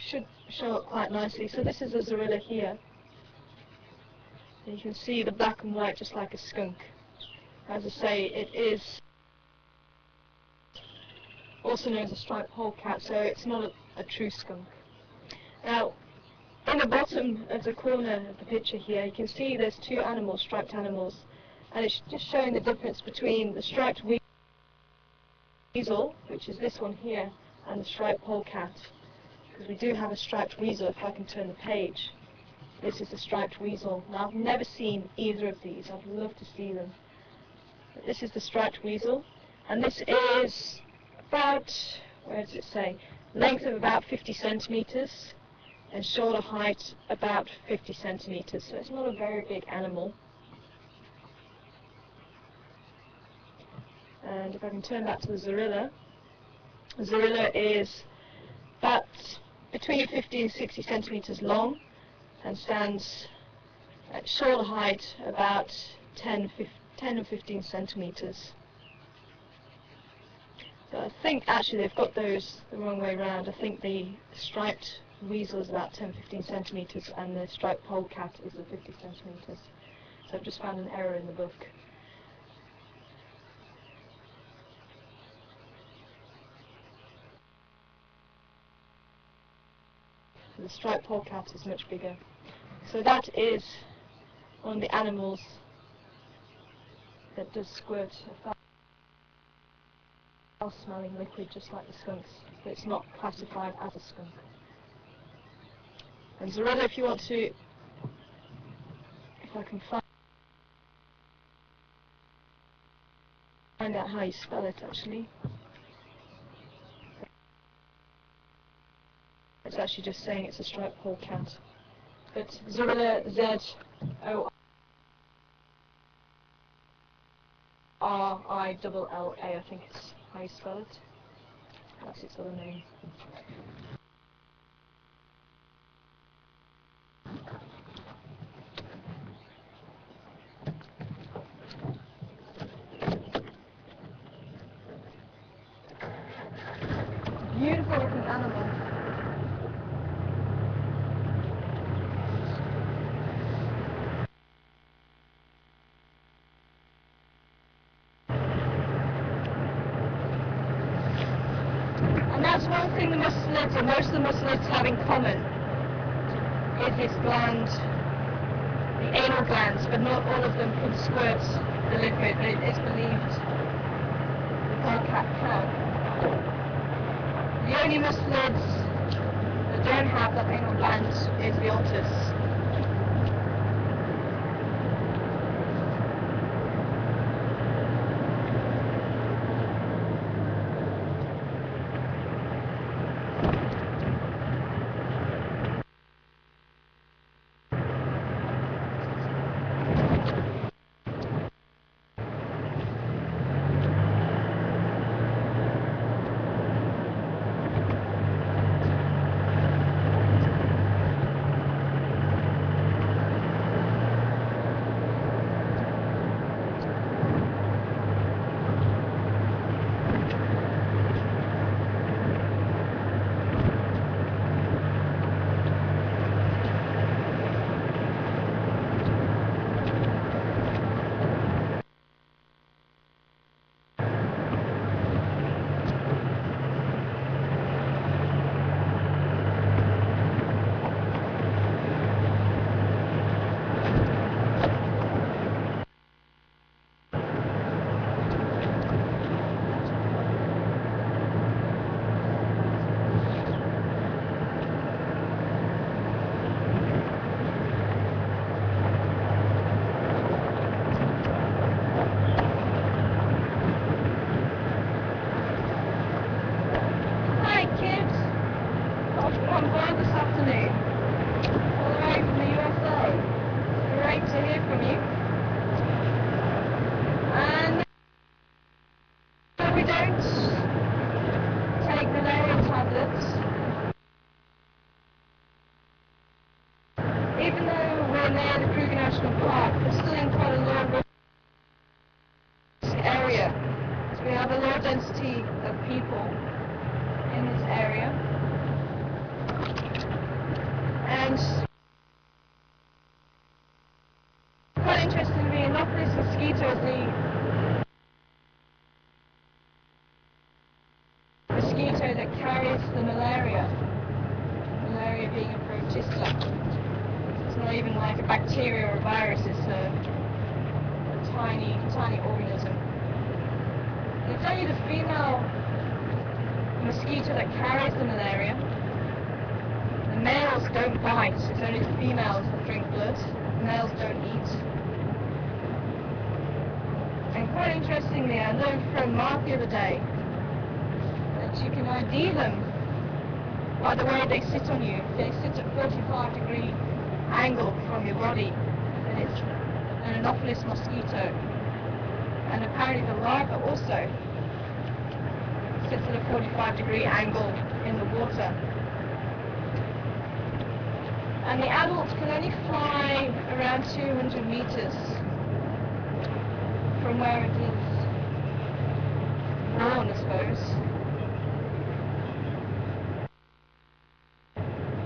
should show up quite nicely. So this is a Zorilla here. And you can see the black and white just like a skunk. As I say, it is also known as a striped polecat, so it's not a true skunk. Now, in the bottom of the corner of the picture here, you can see there's two animals, striped animals, and it's just showing the difference between the striped weasel, which is this one here, and the striped polecat. Because we do have a striped weasel, if I can turn the page. This is the striped weasel. Now, I've never seen either of these. I'd love to see them. But this is the striped weasel, and this is about, where does it say, length of about 50 centimeters, and shoulder height about 50 centimeters. So it's not a very big animal. And if I can turn back to the Zorilla, the Zorilla is about between 50 and 60 centimeters long, and stands at shoulder height about 10 and 15 centimeters. So I think actually they've got those the wrong way around. I think the striped weasel is about 10-15 centimeters and the striped polecat is the 50 centimeters. So I've just found an error in the book. The striped polecat is much bigger. So that is one of the animals that does squirt a foul-smelling liquid just like the skunks, but it's not classified as a skunk. And Zorilla, if you want to, if I can find out how you spell it actually. It's actually just saying it's a striped polecat. But Zorilla, Z-O-R-I-L-L-A, I think is how you spell it. That's its other name. Beautiful looking animal. And that's one thing the mustelids, or most of the mustelids, have in common, is this gland, the anal glands, but not all of them can squirt the liquid, but it is believed the polecat can. The only mustelids that don't have that anal gland is the otters. Even though we're near the Kruger National Park, we're still in quite a low risk area. So we have a low density of people in this area. And quite interestingly enough, this mosquito is the mosquito that carries the malaria. Malaria being a protista. It's not even like a bacteria or a virus, it's a tiny, tiny organism. And it's only the female mosquito that carries the malaria. The males don't bite, it's only the females that drink blood. The males don't eat. And quite interestingly, I learned from Mark the other day that you can ID them by the way they sit on you. If they sit at 45-degree angle from your body, then it's an Anopheles mosquito. And apparently the larva also sits at a 45-degree angle in the water. And the adult can only fly around 200 meters from where it is born, I suppose.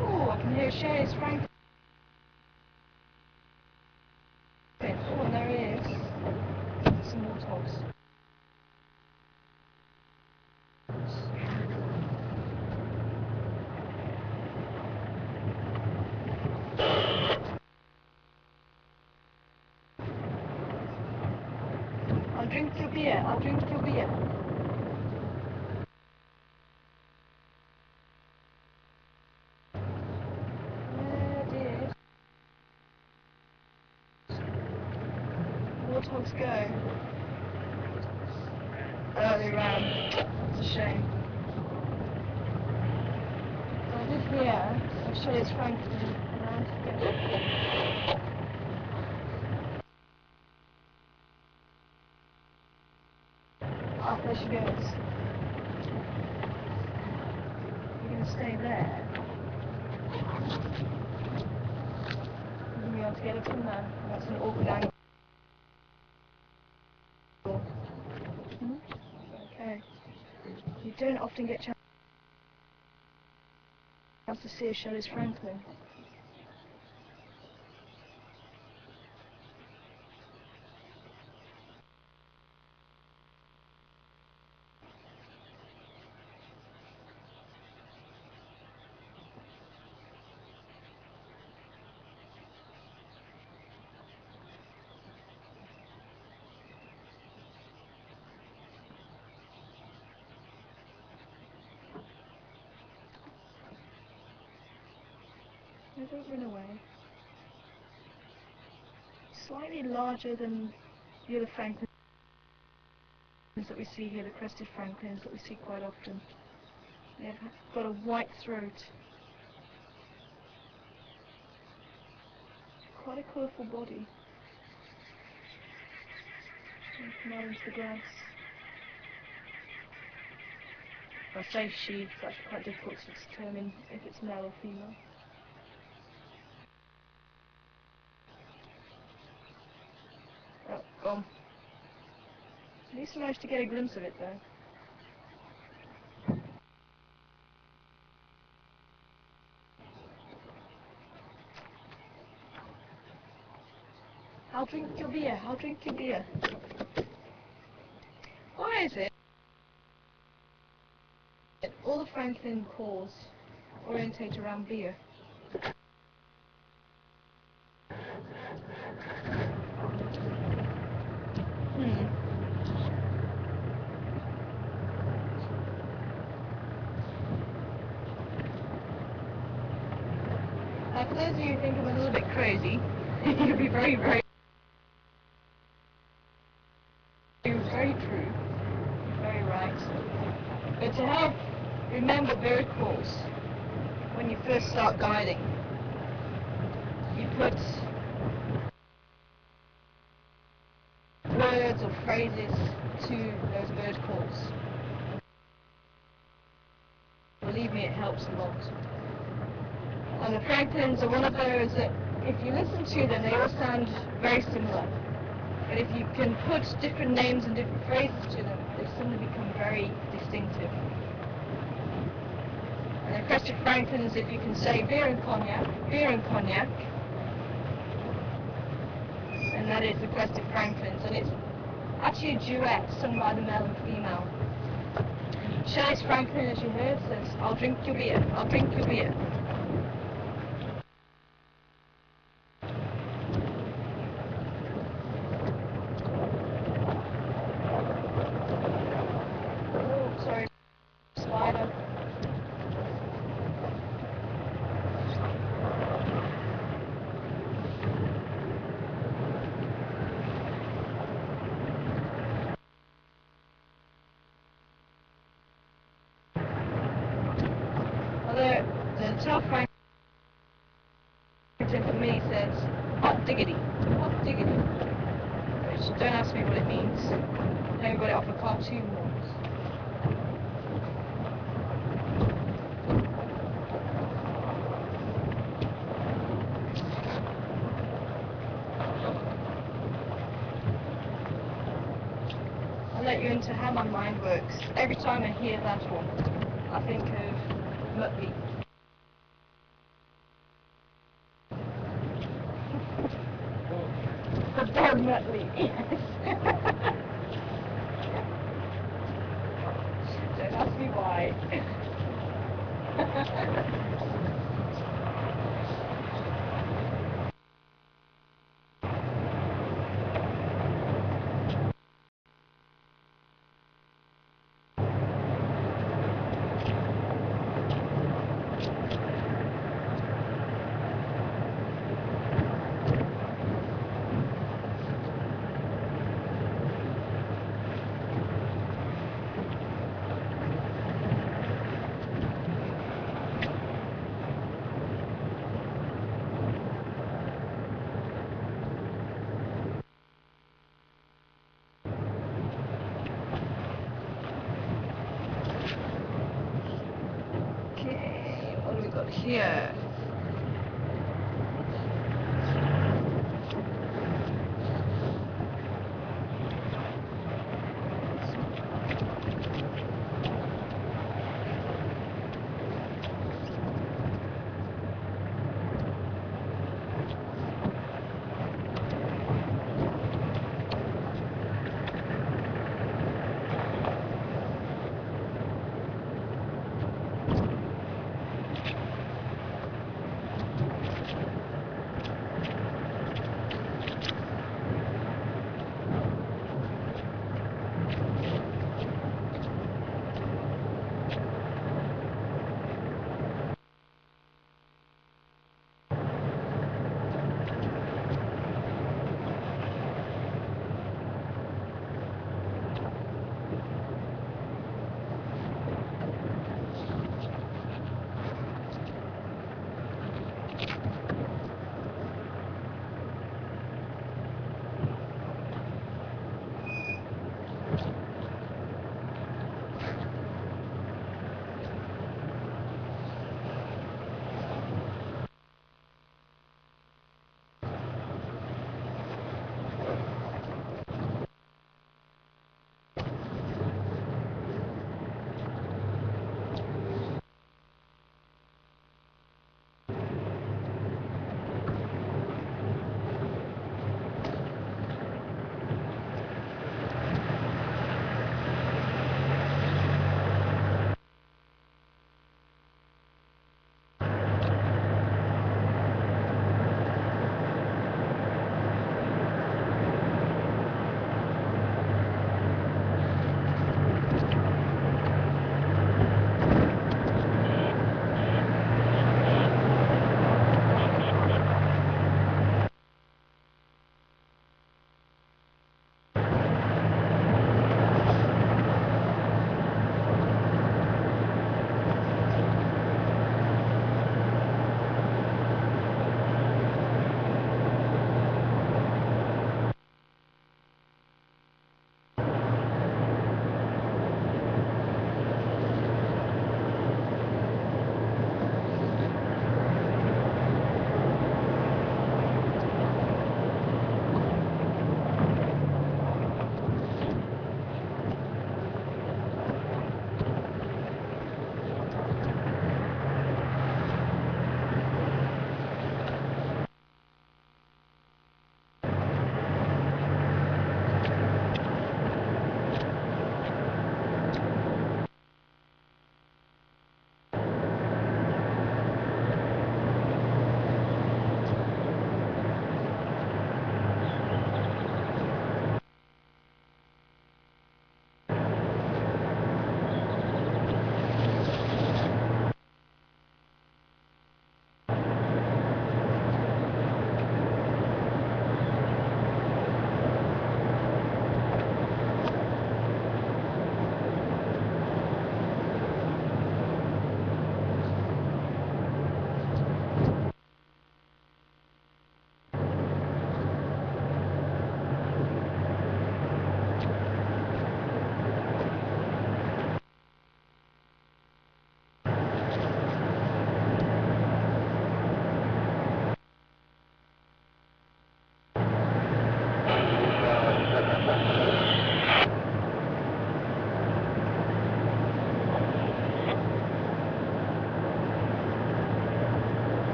Oh, I can hear Shelley's Franklin. Oh, and there he is. Some warthogs. I'll drink your beer, I'll drink your beer. There it is. Warthogs go. Oh, they ran. It's a shame. So I did hear Shelley's Franklin around together. Oh, there she goes. You're going to stay there. You're going to be able to get up from there. That's an awkward angle. Okay. You don't often get a chance to see a Shelley's Franklin. No, don't run away. Slightly larger than the other franklins that we see here, the crested franklins that we see quite often. They've got a white throat. Quite a colourful body. They come out into the grass. I say she, it's actually quite difficult to determine if it's male or female. Oh, gone. At least I managed to get a glimpse of it though. I'll drink your beer, I'll drink your beer. Why is it all the Franklin calls orientate around beer? For those of you who think I'm a little bit crazy, you'll be very, very true, very right. But to help remember bird calls, when you first start guiding, you put words or phrases to those bird calls. Believe me, it helps a lot. And the Franklins are one of those that, if you listen to them, they all sound very similar. But if you can put different names and different phrases to them, they suddenly become very distinctive. And then Crested Franklin's, if you can say beer and cognac, and that is the Crested Franklin's, and it's actually a duet sung by the male and female. Shelley's Franklin, as you heard, says, I'll drink your beer, I'll drink your beer. Oh, sorry, spider. The top Franklin for me says, hot diggity, which don't ask me what it means. I never got it off a cartoon once. I'll let you into how my mind works. Every time I hear that one, I think of Muttley. The dog Muttley, yes. Don't ask me why. Okay, what do we got here?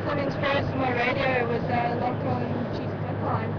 some inspiration from my radio was locked on cheese pipeline.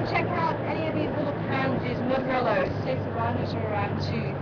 Check out any of these little pounds, these mudrellos. See if the rhinos are around too.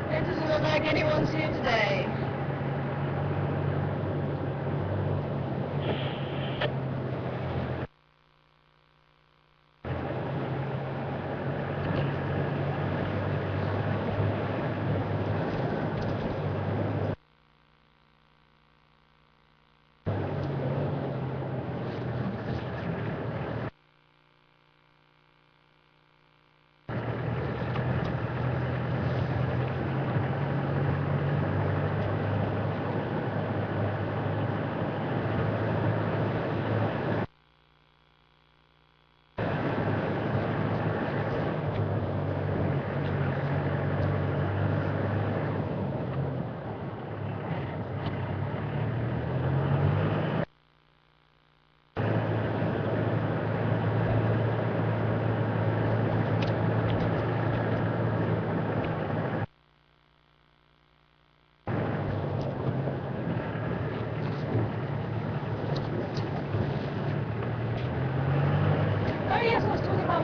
It doesn't look like anyone's here today.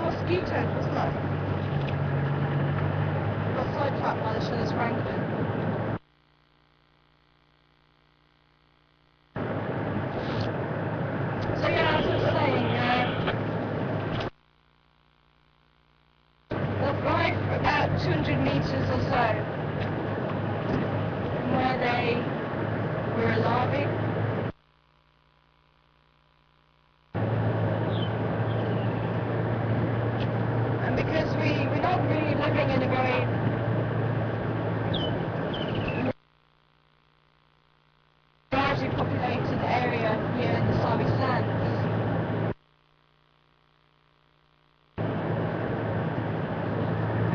Mosquitoes, wasn't it? Got sidetracked by the Shiller's Franklin. So yeah, as I was saying, they'll fly for about 200 meters or so from where they were larvae. And because we're not really living in a very largely populated area here in the SAST,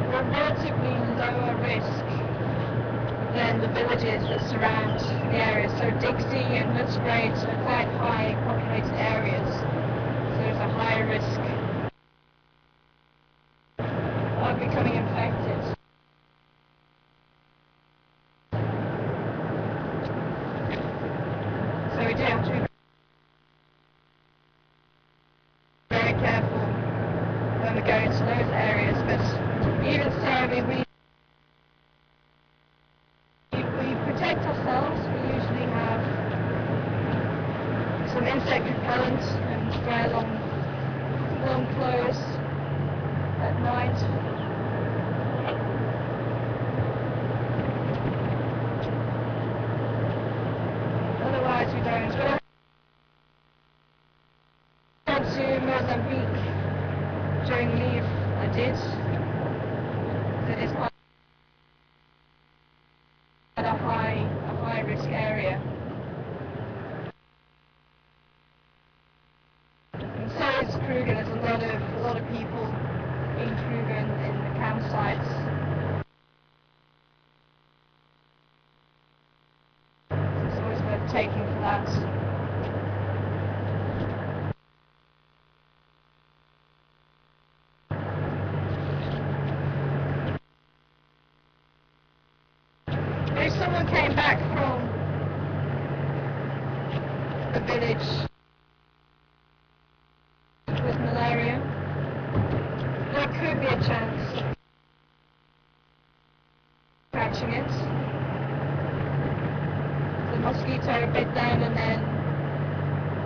we're relatively lower risk than the villages that surround the area. So Dixie and Woodsgrades are quite high populated areas, so there's a higher risk of becoming infected. So we do have to be very careful when we go into those areas, but even so, we protect ourselves. We usually have some insect repellent and wear long clothes at night. Otherwise we don't. But I went to Mozambique during leave. I did. It is quite that. If someone came back from the village with malaria, there could be a chance of catching it. The mosquito bit them and then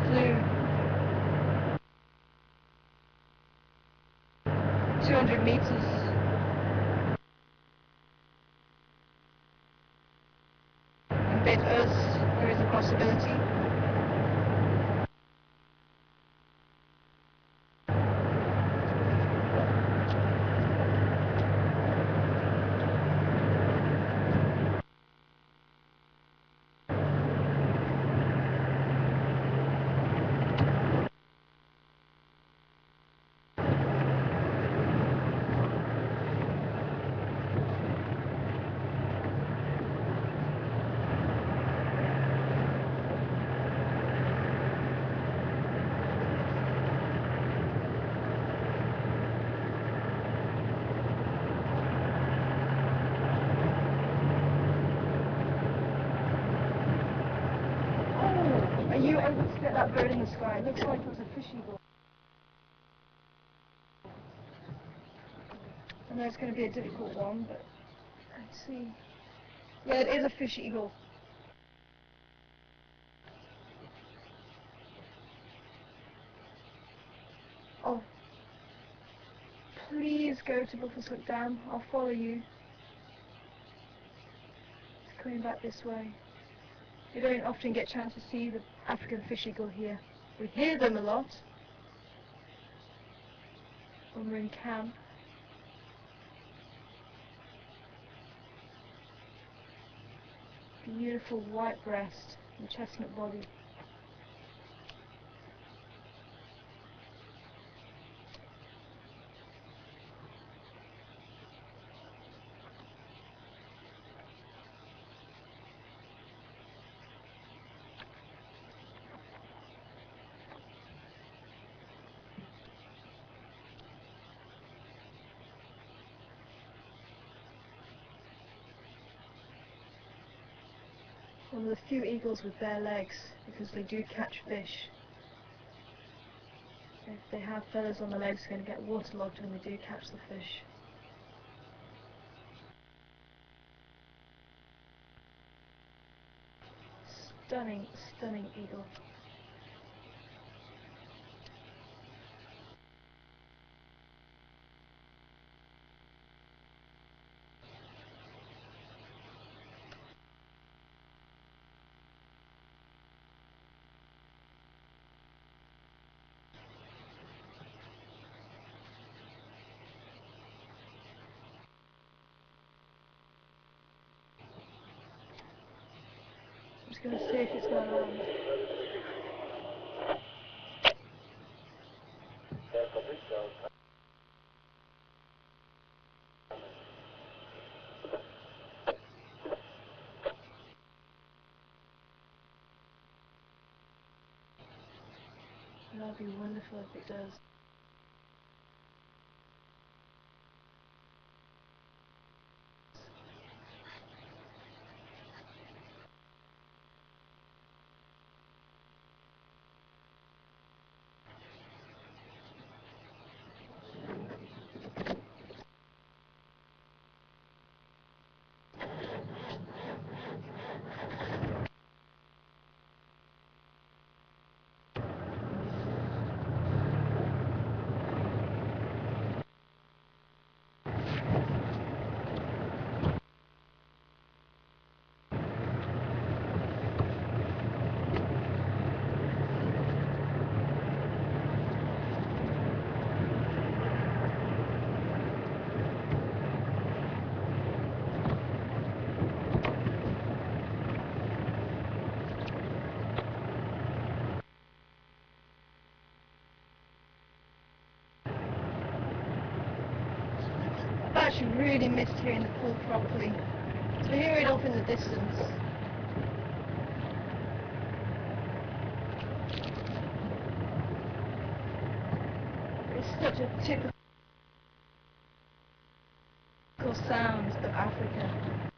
flew 200 meters. And bit us, there is a possibility. Are you able to get that bird in the sky? It looks like it was a fish eagle. I know it's going to be a difficult one, but let's see. Yeah, it is a fish eagle. Oh, please go to Buffelshoek Dam. I'll follow you. It's coming back this way. You don't often get a chance to see the African fish eagle here. We hear them a lot when we're in camp. Beautiful white breast and chestnut body. One of the few eagles with bare legs, because they do catch fish. If they have feathers on the legs, they're going to get waterlogged when they do catch the fish. Stunning, stunning eagle. I'm just going to see if it's going to land. That'd be wonderful if it does. I've actually really missed hearing the call properly. So I hear it off in the distance. such a typical sound of Africa.